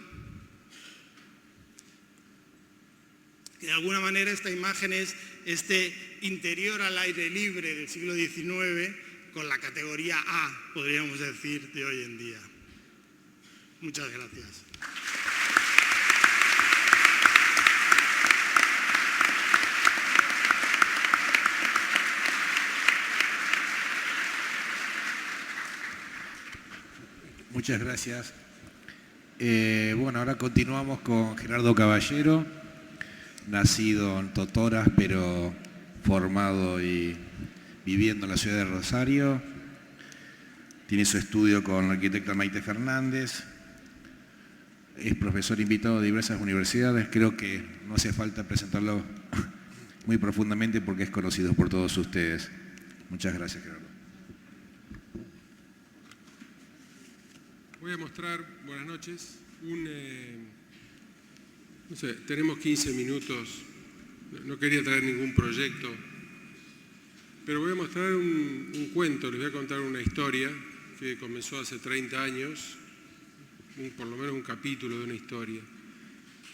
De alguna manera esta imagen es este interior al aire libre del siglo XIX con la categoría A, podríamos decir, de hoy en día. Muchas gracias. Muchas gracias. Bueno, ahora continuamos con Gerardo Caballero, nacido en Totoras, pero formado y viviendo en la ciudad de Rosario. Tiene su estudio con la arquitecta Maite Fernández. Es profesor invitado de diversas universidades. Creo que no hace falta presentarlo muy profundamente porque es conocido por todos ustedes. Muchas gracias, Gerardo. Voy a mostrar, buenas noches, no sé, tenemos 15 minutos, no quería traer ningún proyecto, pero voy a mostrar un cuento, les voy a contar una historia que comenzó hace 30 años, por lo menos un capítulo de una historia.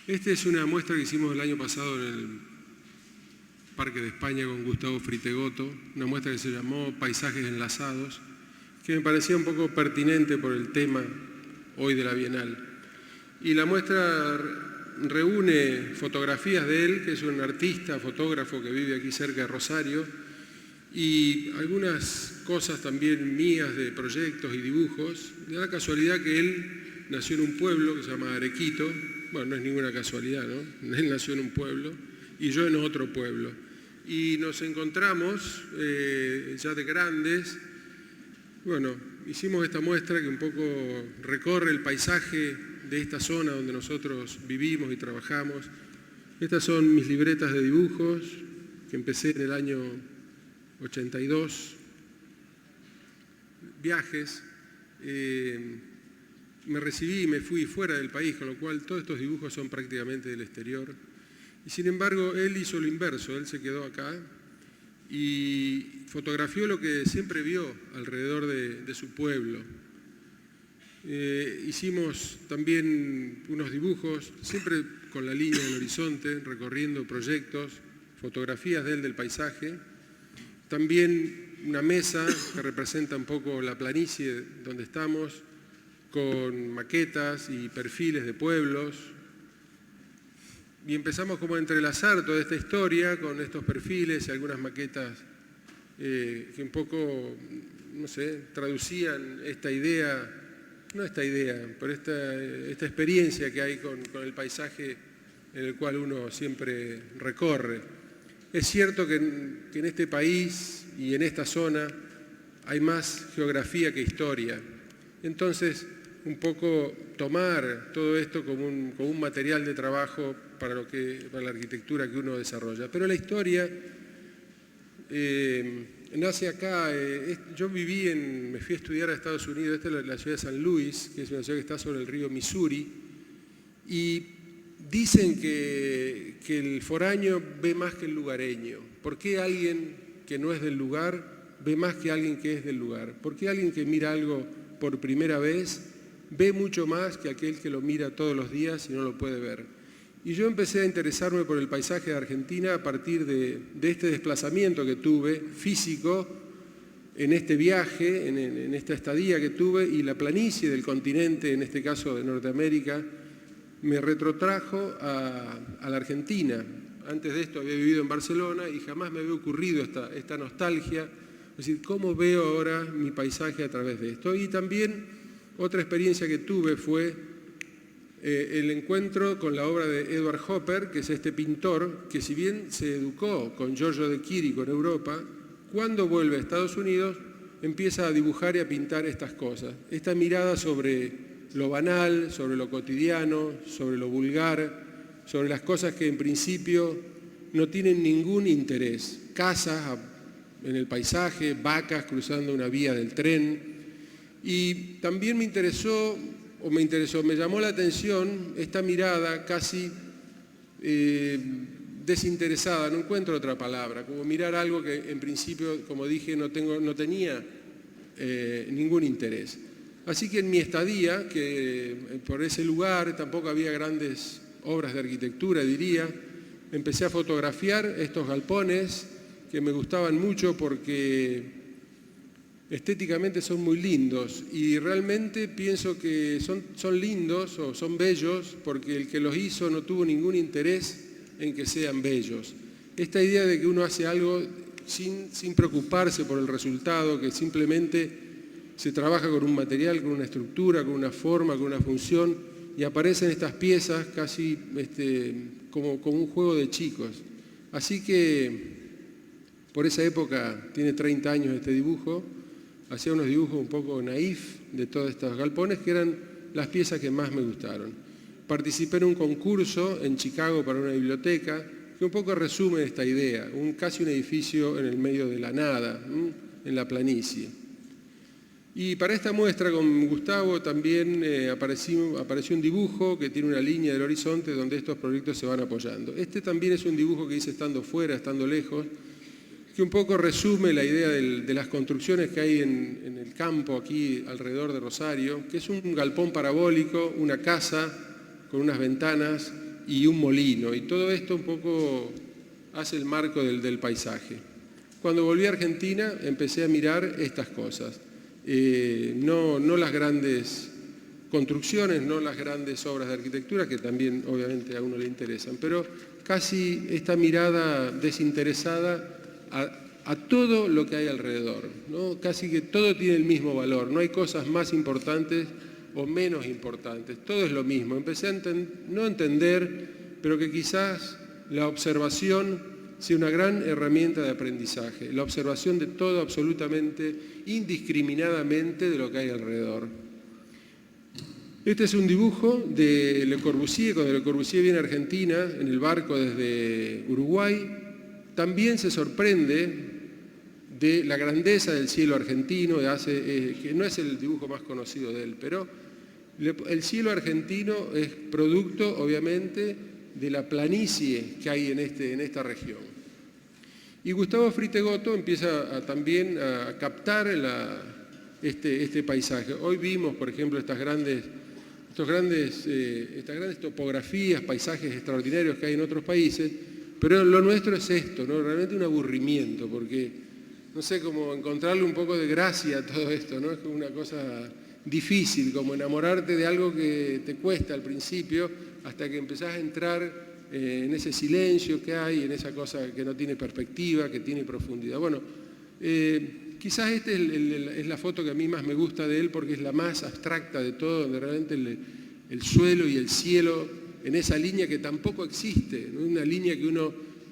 Esta es una muestra que hicimos el año pasado en el Parque de España con Gustavo Fritegoto, una muestra que se llamó Paisajes Enlazados, que me parecía un poco pertinente por el tema hoy de la Bienal. Y la muestra reúne fotografías de él, que es un artista, fotógrafo que vive aquí cerca de Rosario, y algunas cosas también mías de proyectos y dibujos. Da la casualidad que él nació en un pueblo que se llama Arequito, bueno, no es ninguna casualidad, ¿no? Él nació en un pueblo y yo en otro pueblo. Y nos encontramos ya de grandes. Bueno, hicimos esta muestra que un poco recorre el paisaje de esta zona donde nosotros vivimos y trabajamos. Estas son mis libretas de dibujos que empecé en el año 82. Viajes. Me recibí y me fui fuera del país, con lo cual todos estos dibujos son prácticamente del exterior. Y sin embargo, él hizo lo inverso, él se quedó acá y fotografió lo que siempre vio alrededor de su pueblo. Hicimos también unos dibujos, siempre con la línea del horizonte, recorriendo proyectos, fotografías de él del paisaje. También una mesa que representa un poco la planicie donde estamos, con maquetas y perfiles de pueblos. Y empezamos como a entrelazar toda esta historia con estos perfiles y algunas maquetas que un poco, no sé, traducían esta idea, no esta idea, pero esta experiencia que hay con el paisaje en el cual uno siempre recorre. Es cierto que en este país y en esta zona hay más geografía que historia. Entonces, un poco tomar todo esto como un material de trabajo para la arquitectura que uno desarrolla. Pero la historia nace acá. Yo me fui a estudiar a Estados Unidos, esta es la ciudad de San Luis, que es una ciudad que está sobre el río Missouri, y dicen que el foráneo ve más que el lugareño. ¿Por qué alguien que no es del lugar ve más que alguien que es del lugar? ¿Por qué alguien que mira algo por primera vez ve mucho más que aquel que lo mira todos los días y no lo puede ver? Y yo empecé a interesarme por el paisaje de Argentina a partir de este desplazamiento que tuve, físico, en este viaje, en esta estadía que tuve, y la planicie del continente, en este caso de Norteamérica, me retrotrajo a la Argentina. Antes de esto había vivido en Barcelona y jamás me había ocurrido esta nostalgia, es decir, cómo veo ahora mi paisaje a través de esto. Y también otra experiencia que tuve fue el encuentro con la obra de Edward Hopper, que es este pintor que, si bien se educó con Giorgio de Chirico en Europa, cuando vuelve a Estados Unidos empieza a dibujar y a pintar estas cosas. Esta mirada sobre lo banal, sobre lo cotidiano, sobre lo vulgar, sobre las cosas que en principio no tienen ningún interés. Casas en el paisaje, vacas cruzando una vía del tren. Y también me llamó la atención esta mirada casi desinteresada, no encuentro otra palabra, como mirar algo que en principio, como dije, no tenía ningún interés. Así que en mi estadía, que por ese lugar tampoco había grandes obras de arquitectura, diría, empecé a fotografiar estos galpones que me gustaban mucho porque estéticamente son muy lindos y realmente pienso que son lindos o son bellos porque el que los hizo no tuvo ningún interés en que sean bellos. Esta idea de que uno hace algo sin preocuparse por el resultado, que simplemente se trabaja con un material, con una estructura, con una forma, con una función, y aparecen estas piezas casi como un juego de chicos. Así que por esa época, tiene 30 años este dibujo, hacía unos dibujos un poco naif de todos estos galpones que eran las piezas que más me gustaron. Participé en un concurso en Chicago para una biblioteca que un poco resume esta idea, casi un edificio en el medio de la nada, en la planicie. Y para esta muestra con Gustavo también apareció un dibujo que tiene una línea del horizonte donde estos proyectos se van apoyando. Este también es un dibujo que hice estando fuera, estando lejos, que un poco resume la idea de las construcciones que hay en el campo aquí alrededor de Rosario, que es un galpón parabólico, una casa con unas ventanas y un molino, y todo esto un poco hace el marco del paisaje. Cuando volví a Argentina empecé a mirar estas cosas, no las grandes construcciones, no las grandes obras de arquitectura, que también obviamente a uno le interesan, pero casi esta mirada desinteresada a todo lo que hay alrededor, ¿no? Casi que todo tiene el mismo valor, no hay cosas más importantes o menos importantes. Todo es lo mismo. Empecé a no entender, pero que quizás la observación sea una gran herramienta de aprendizaje. La observación de todo absolutamente, indiscriminadamente de lo que hay alrededor. Este es un dibujo de Le Corbusier, cuando Le Corbusier viene a Argentina, en el barco desde Uruguay. También se sorprende de la grandeza del cielo argentino, que no es el dibujo más conocido de él, pero el cielo argentino es producto, obviamente, de la planicie que hay en esta región. Y Gustavo Fritegotto empieza también a captar este paisaje. Hoy vimos, por ejemplo, estas grandes topografías, paisajes extraordinarios que hay en otros países, pero lo nuestro es esto, ¿no? Realmente un aburrimiento, porque no sé cómo encontrarle un poco de gracia a todo esto, ¿no? Es como una cosa difícil, como enamorarte de algo que te cuesta al principio, hasta que empezás a entrar en ese silencio que hay, en esa cosa que no tiene perspectiva, que tiene profundidad. Bueno, quizás esta es la foto que a mí más me gusta de él, porque es la más abstracta de todo, donde realmente el suelo y el cielo, en esa línea que tampoco existe, ¿no? Una línea que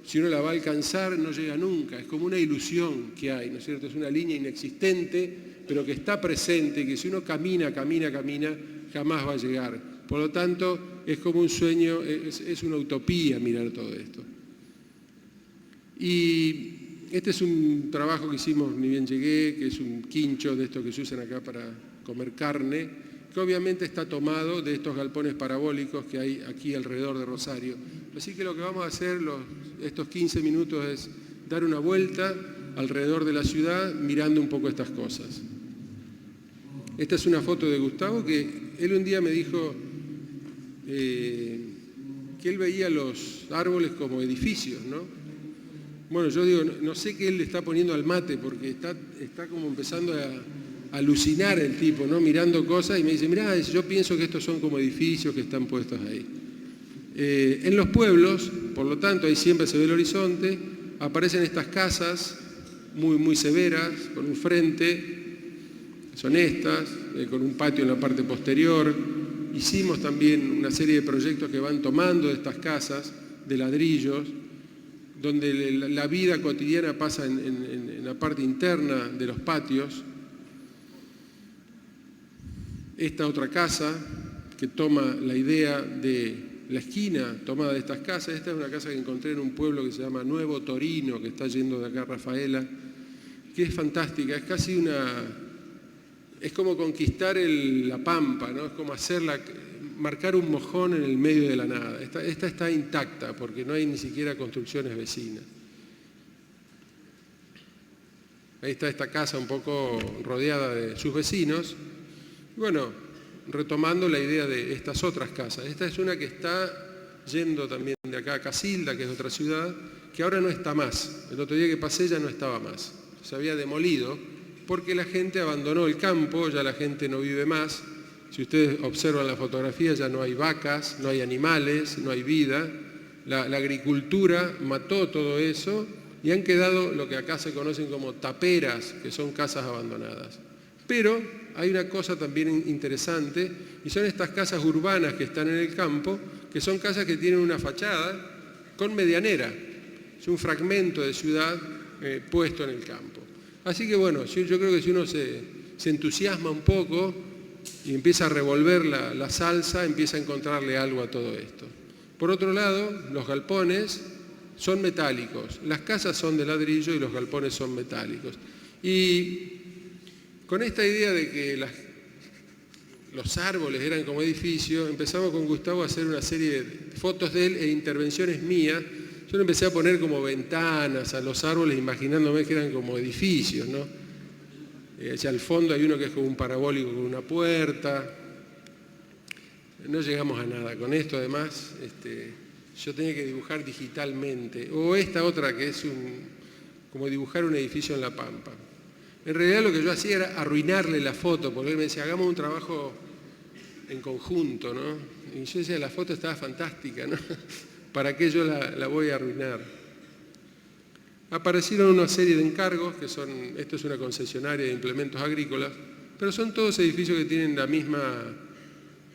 si uno la va a alcanzar, no llega nunca. Es como una ilusión que hay, ¿no es cierto? Es una línea inexistente, pero que está presente y que si uno camina, jamás va a llegar. Por lo tanto, es como un sueño, es una utopía mirar todo esto. Y este es un trabajo que hicimos, ni bien llegué, que es un quincho de estos que se usan acá para comer carne, que obviamente está tomado de estos galpones parabólicos que hay aquí alrededor de Rosario. Así que lo que vamos a hacer estos 15 minutos es dar una vuelta alrededor de la ciudad mirando un poco estas cosas. Esta es una foto de Gustavo que él un día me dijo que él veía los árboles como edificios, ¿no? Bueno, yo digo, no sé qué él le está poniendo al mate porque está como empezando a alucinar el tipo, ¿no? Mirando cosas y me dice, mirá, yo pienso que estos son como edificios que están puestos ahí. En los pueblos, por lo tanto, ahí siempre se ve el horizonte, aparecen estas casas muy, muy severas, con un frente, son estas, con un patio en la parte posterior. Hicimos también una serie de proyectos que van tomando de estas casas de ladrillos, donde la vida cotidiana pasa en la parte interna de los patios. Esta otra casa que toma la idea de la esquina tomada de estas casas. Esta es una casa que encontré en un pueblo que se llama Nuevo Torino, que está yendo de acá a Rafaela, que es fantástica, es casi es como conquistar la pampa, ¿no? Es como marcar un mojón en el medio de la nada. Esta está intacta porque no hay ni siquiera construcciones vecinas. Ahí está esta casa un poco rodeada de sus vecinos. Bueno, retomando la idea de estas otras casas. Esta es una que está yendo también de acá a Casilda, que es otra ciudad, que ahora no está más. El otro día que pasé ya no estaba más. Se había demolido porque la gente abandonó el campo, ya la gente no vive más. Si ustedes observan la fotografía, ya no hay vacas, no hay animales, no hay vida. La agricultura mató todo eso y han quedado lo que acá se conocen como taperas, que son casas abandonadas. Pero hay una cosa también interesante, y son estas casas urbanas que están en el campo, que son casas que tienen una fachada con medianera. Es un fragmento de ciudad puesto en el campo. Así que bueno, yo creo que si uno se entusiasma un poco y empieza a revolver la salsa, empieza a encontrarle algo a todo esto. Por otro lado, los galpones son metálicos. Las casas son de ladrillo y los galpones son metálicos. Y con esta idea de que los árboles eran como edificios, empezamos con Gustavo a hacer una serie de fotos de él e intervenciones mías. Yo le empecé a poner como ventanas a los árboles, imaginándome que eran como edificios, ¿no? Hacia el fondo hay uno que es como un parabólico con una puerta. No llegamos a nada. Con esto, además, yo tenía que dibujar digitalmente. O esta otra que es como dibujar un edificio en la pampa. En realidad lo que yo hacía era arruinarle la foto, porque él me decía, hagamos un trabajo en conjunto, ¿no? Y yo decía, la foto estaba fantástica, ¿no? ¿Para qué yo la voy a arruinar? Aparecieron una serie de encargos, esto es una concesionaria de implementos agrícolas, pero son todos edificios que tienen la misma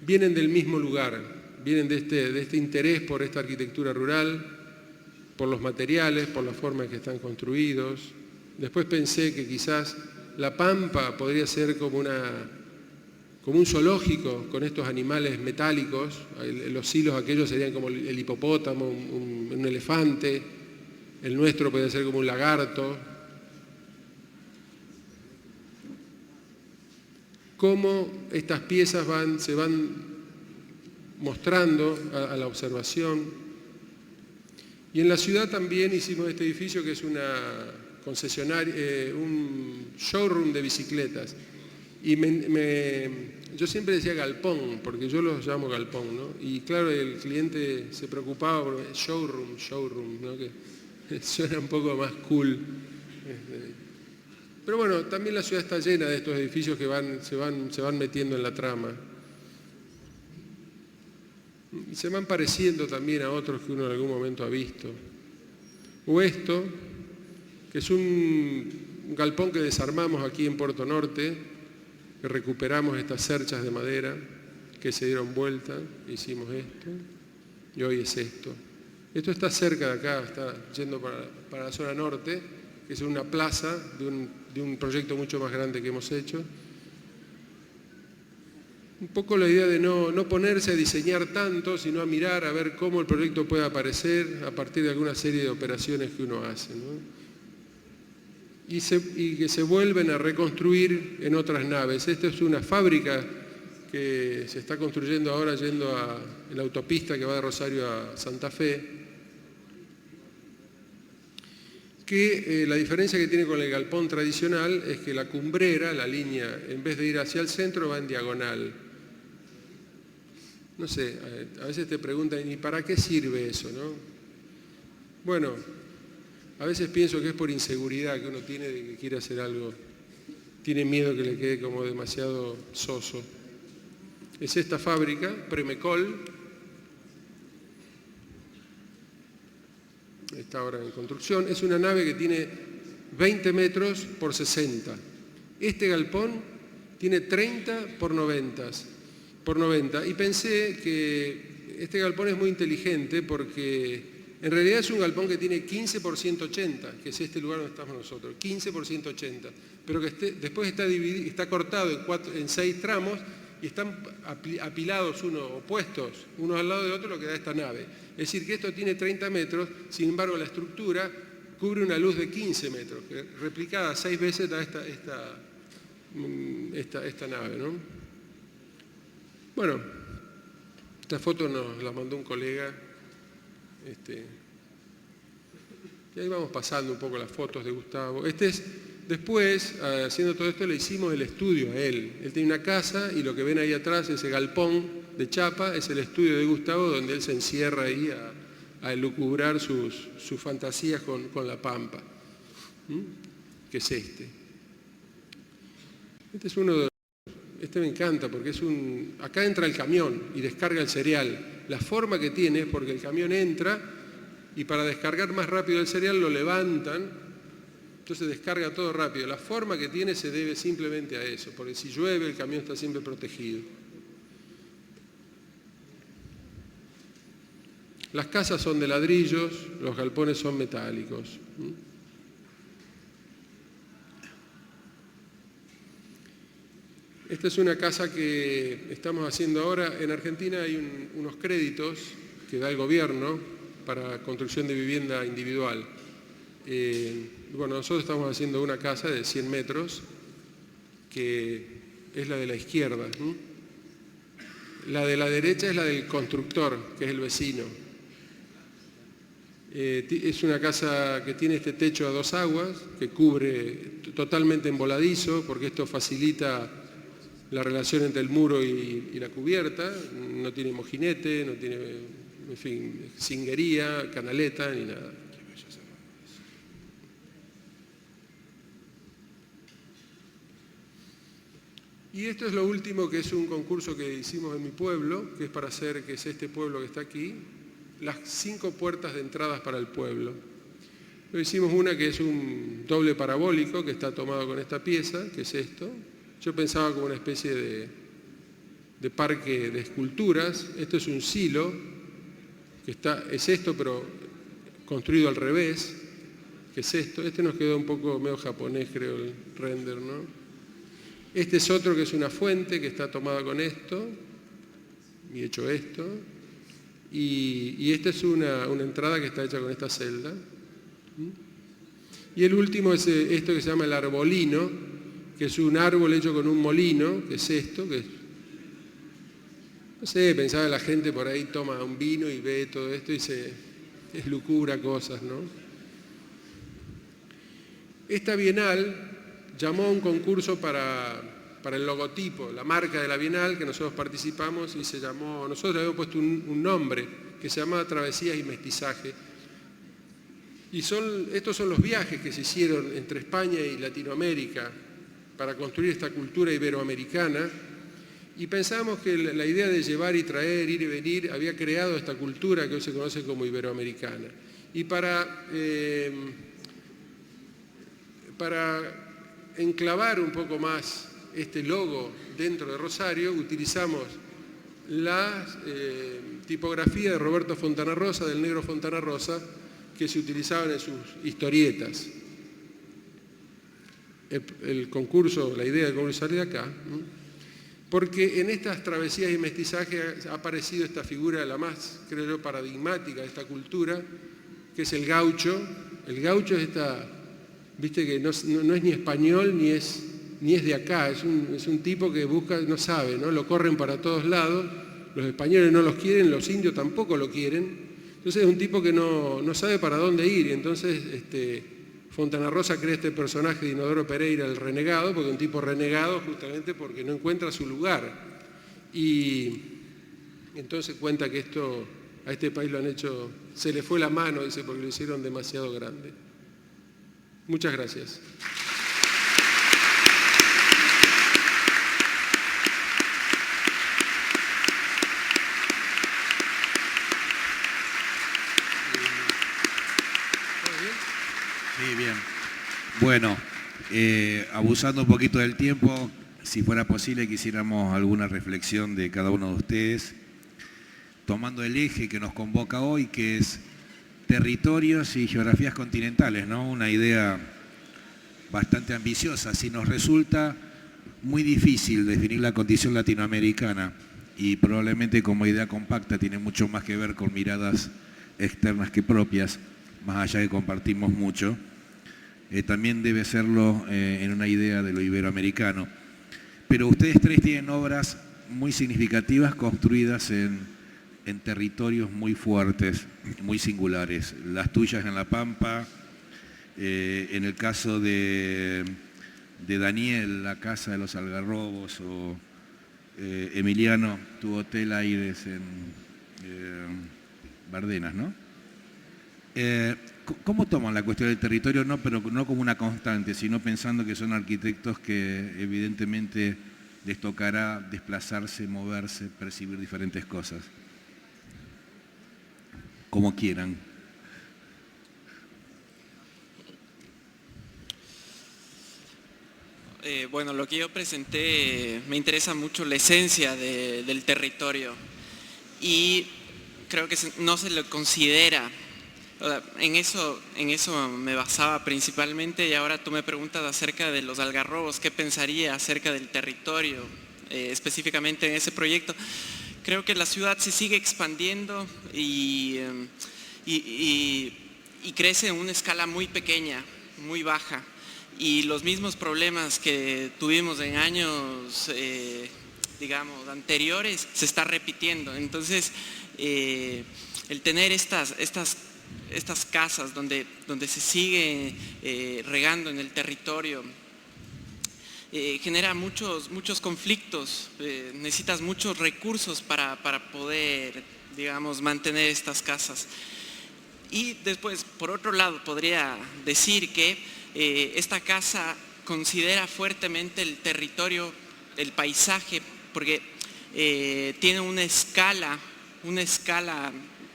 vienen del mismo lugar, vienen de este interés por esta arquitectura rural, por los materiales, por la forma en que están construidos. Después pensé que quizás La Pampa podría ser como un zoológico con estos animales metálicos. Los hilos aquellos serían como el hipopótamo, un elefante. El nuestro podría ser como un lagarto. Cómo estas piezas se van mostrando a la observación. Y en la ciudad también hicimos este edificio que es una concesionaria, un showroom de bicicletas. Y yo siempre decía galpón, porque yo los llamo galpón, ¿no? Y claro, el cliente se preocupaba por showroom, ¿no? Que suena un poco más cool. Pero bueno, también la ciudad está llena de estos edificios que se van metiendo en la trama. Y se van pareciendo también a otros que uno en algún momento ha visto. O esto, que es un galpón que desarmamos aquí en Puerto Norte, que recuperamos estas cerchas de madera que se dieron vuelta, hicimos esto, y hoy es esto. Esto está cerca de acá, está yendo para la zona norte, que es una plaza de un proyecto mucho más grande que hemos hecho. Un poco la idea de no ponerse a diseñar tanto, sino a mirar, a ver cómo el proyecto puede aparecer a partir de alguna serie de operaciones que uno hace, ¿no? Y que se vuelven a reconstruir en otras naves. Esta es una fábrica que se está construyendo ahora yendo en la autopista que va de Rosario a Santa Fe, que la diferencia que tiene con el galpón tradicional es que la cumbrera, la línea, en vez de ir hacia el centro, va en diagonal. No sé, a veces te preguntan, ¿y para qué sirve eso, no? Bueno, a veces pienso que es por inseguridad que uno tiene de que quiere hacer algo, tiene miedo que le quede como demasiado soso. Es esta fábrica, Premecol, está ahora en construcción, es una nave que tiene 20 metros por 60. Este galpón tiene 30 por 90. Y pensé que este galpón es muy inteligente porque en realidad es un galpón que tiene 15 por 180, que es este lugar donde estamos nosotros, 15 por 180, pero que después está cortado en 6 tramos y están apilados opuestos, unos al lado de otro, lo que da esta nave. Es decir, que esto tiene 30 metros, sin embargo la estructura cubre una luz de 15 metros, que replicada 6 veces da esta nave, ¿no? Bueno, esta foto nos la mandó un colega. Y ahí vamos pasando un poco las fotos de Gustavo. Después, haciendo todo esto, le hicimos el estudio a él. Él tiene una casa y lo que ven ahí atrás, ese galpón de chapa, es el estudio de Gustavo, donde él se encierra ahí a elucubrar sus fantasías con la Pampa. Que es este. Este es uno de... Este me encanta porque acá entra el camión y descarga el cereal. La forma que tiene es porque el camión entra y para descargar más rápido el cereal lo levantan, entonces descarga todo rápido. La forma que tiene se debe simplemente a eso, porque si llueve el camión está siempre protegido. Las casas son de ladrillos, los galpones son metálicos. Esta es una casa que estamos haciendo ahora. En Argentina hay unos créditos que da el gobierno para construcción de vivienda individual. Bueno, nosotros estamos haciendo una casa de 100 metros, que es la de la izquierda. La de la derecha es la del constructor, que es el vecino. Es una casa que tiene este techo a 2 aguas, que cubre totalmente en voladizo, porque esto facilita la relación entre el muro y la cubierta. No tiene mojinete, no tiene, en fin, cinguería, canaleta, ni nada. Y esto es lo último, que es un concurso que hicimos en mi pueblo, que es para hacer, que es este pueblo que está aquí, las 5 puertas de entradas para el pueblo. Lo hicimos una que es un doble parabólico, que está tomado con esta pieza, que es esto. Yo pensaba como una especie de parque de esculturas. Esto es un silo, que es esto, pero construido al revés, que es esto. Este nos quedó un poco medio japonés, creo, el render, ¿no? Este es otro que es una fuente que está tomada con esto, y hecho esto. Y esta es una entrada que está hecha con esta celda. Y el último es esto que se llama el arbolino, que es un árbol hecho con un molino, que es esto, que es, no sé, pensaba la gente por ahí toma un vino y ve todo esto y se eslucubra cosas, ¿no? Esta Bienal llamó a un concurso para el logotipo, la marca de la Bienal, que nosotros participamos, y se llamó, nosotros le habíamos puesto un nombre que se llama Travesías y Mestizaje. Y estos son los viajes que se hicieron entre España y Latinoamérica para construir esta cultura iberoamericana, y pensamos que la idea de llevar y traer, ir y venir, había creado esta cultura que hoy se conoce como iberoamericana. Y para enclavar un poco más este logo dentro de Rosario, utilizamos la tipografía de Roberto Fontana Rosa, del Negro Fontana Rosa, que se utilizaban en sus historietas. El concurso, la idea del concurso sale de acá, ¿no? Porque en estas travesías y mestizajes ha aparecido esta figura, la más, creo yo, paradigmática de esta cultura, que es el gaucho. El gaucho es viste que no es ni español ni es de acá, es un tipo que busca, no sabe, ¿no? Lo corren para todos lados, los españoles no los quieren, los indios tampoco lo quieren. Entonces es un tipo que no sabe para dónde ir, y entonces Fontana Rosa crea este personaje de Inodoro Pereira, el renegado, porque es un tipo renegado justamente porque no encuentra su lugar. Y entonces cuenta que a este país lo han hecho, se le fue la mano, dice, porque lo hicieron demasiado grande. Muchas gracias. Sí, bien. Bueno, abusando un poquito del tiempo, si fuera posible quisiéramos alguna reflexión de cada uno de ustedes, tomando el eje que nos convoca hoy, que es territorios y geografías continentales, ¿no? Una idea bastante ambiciosa. Si nos resulta muy difícil definir la condición latinoamericana, y probablemente como idea compacta tiene mucho más que ver con miradas externas que propias, más allá de que compartimos mucho, también debe serlo en una idea de lo iberoamericano. Pero ustedes tres tienen obras muy significativas construidas en territorios muy fuertes, muy singulares. Las tuyas en La Pampa, en el caso de Daniel, la Casa de los Algarrobos, o Emiliano, tu Hotel Aires en Bardenas, ¿no? ¿Cómo toman la cuestión del territorio? Pero no como una constante, sino pensando que son arquitectos que evidentemente les tocará desplazarse, moverse, percibir diferentes cosas. Como quieran. Bueno, lo que yo presenté, me interesa mucho la esencia del territorio, y creo que no se lo considera. En eso me basaba principalmente, y ahora tú me preguntas acerca de los algarrobos, ¿qué pensaría acerca del territorio, específicamente en ese proyecto? Creo que la ciudad se sigue expandiendo y crece en una escala muy pequeña, muy baja, y los mismos problemas que tuvimos en años, digamos, anteriores, se está repitiendo. Entonces, el tener estas casas donde se sigue regando en el territorio genera muchos conflictos, necesitas muchos recursos para poder, digamos, mantener estas casas. Y después, por otro lado, podría decir que esta casa considera fuertemente el territorio, el paisaje, porque tiene una escala,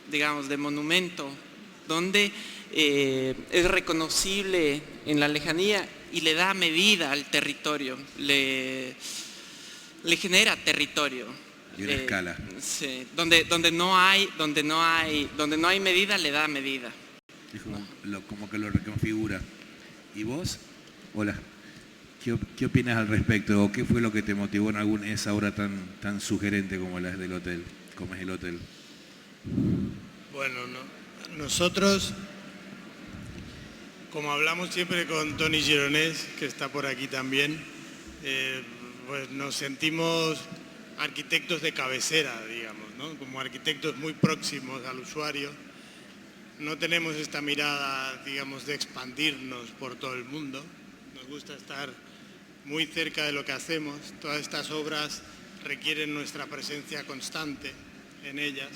digamos, de monumento, donde es reconocible en la lejanía y le da medida al territorio, le genera territorio. Y una escala. Sí, donde no hay medida, le da medida. Es como que lo reconfigura. ¿Y vos? Hola. ¿Qué opinas al respecto? ¿O qué fue lo que te motivó en esa obra tan sugerente como la del hotel? Como es el hotel. Bueno, nosotros, como hablamos siempre con Toni Gironès, que está por aquí también, pues nos sentimos arquitectos de cabecera, digamos, ¿no? Como arquitectos muy próximos al usuario. No tenemos esta mirada, digamos, de expandirnos por todo el mundo. Nos gusta estar muy cerca de lo que hacemos. Todas estas obras requieren nuestra presencia constante en ellas.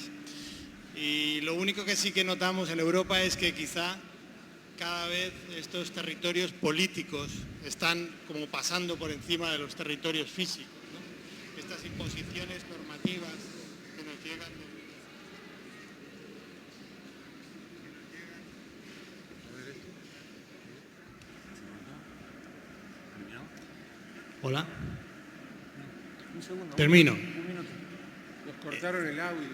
Y lo único que sí que notamos en Europa es que quizá cada vez estos territorios políticos están como pasando por encima de los territorios físicos, ¿no? Estas imposiciones normativas que nos llegan de... Hola. Un segundo. Termino. Un minuto. Nos cortaron el audio.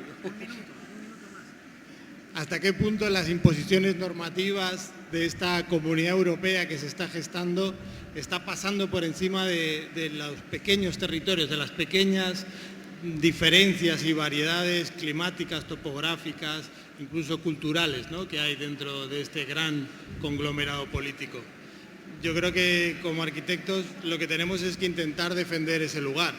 ¿Hasta qué punto las imposiciones normativas de esta comunidad europea que se está gestando está pasando por encima de los pequeños territorios, de las pequeñas diferencias y variedades climáticas, topográficas, incluso culturales, ¿no?, que hay dentro de este gran conglomerado político? Yo creo que como arquitectos lo que tenemos es que intentar defender ese lugar.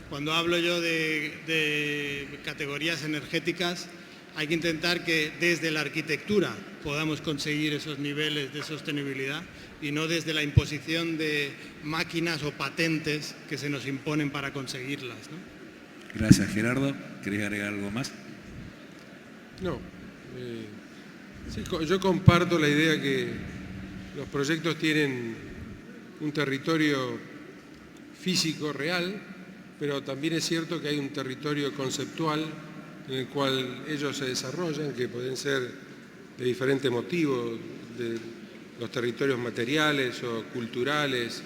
Cuando hablo yo de categorías energéticas, hay que intentar que desde la arquitectura podamos conseguir esos niveles de sostenibilidad y no desde la imposición de máquinas o patentes que se nos imponen para conseguirlas, ¿no? Gracias, Gerardo. ¿Querés agregar algo más? No. Sí, yo comparto la idea que los proyectos tienen un territorio físico real, pero también es cierto que hay un territorio conceptual en el cual ellos se desarrollan, que pueden ser de diferentes motivos, de los territorios materiales o culturales.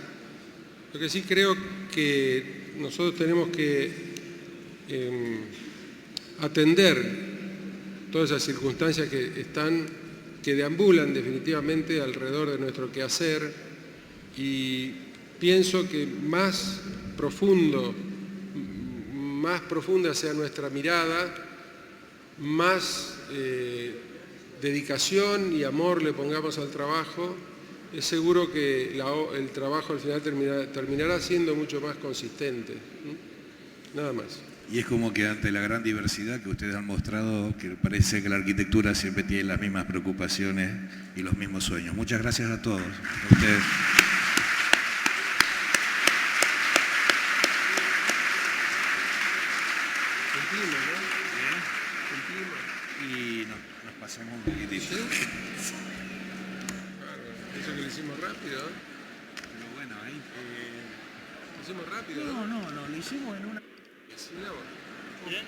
Lo que sí creo que nosotros tenemos que atender todas esas circunstancias que deambulan definitivamente alrededor de nuestro quehacer, y pienso que más profunda sea nuestra mirada, más dedicación y amor le pongamos al trabajo, es seguro que el trabajo al final terminará siendo mucho más consistente. Nada más. Y es como que ante la gran diversidad que ustedes han mostrado, que parece que la arquitectura siempre tiene las mismas preocupaciones y los mismos sueños. Muchas gracias a todos, a ustedes. Cumplimos, ¿no? Cumplimos. Y nos pasamos un poquitito. Eso que lo hicimos rápido, ¿eh? Pero bueno, ahí... Lo hicimos rápido, ¿no? No, lo hicimos en una... Mirá vos. Bien.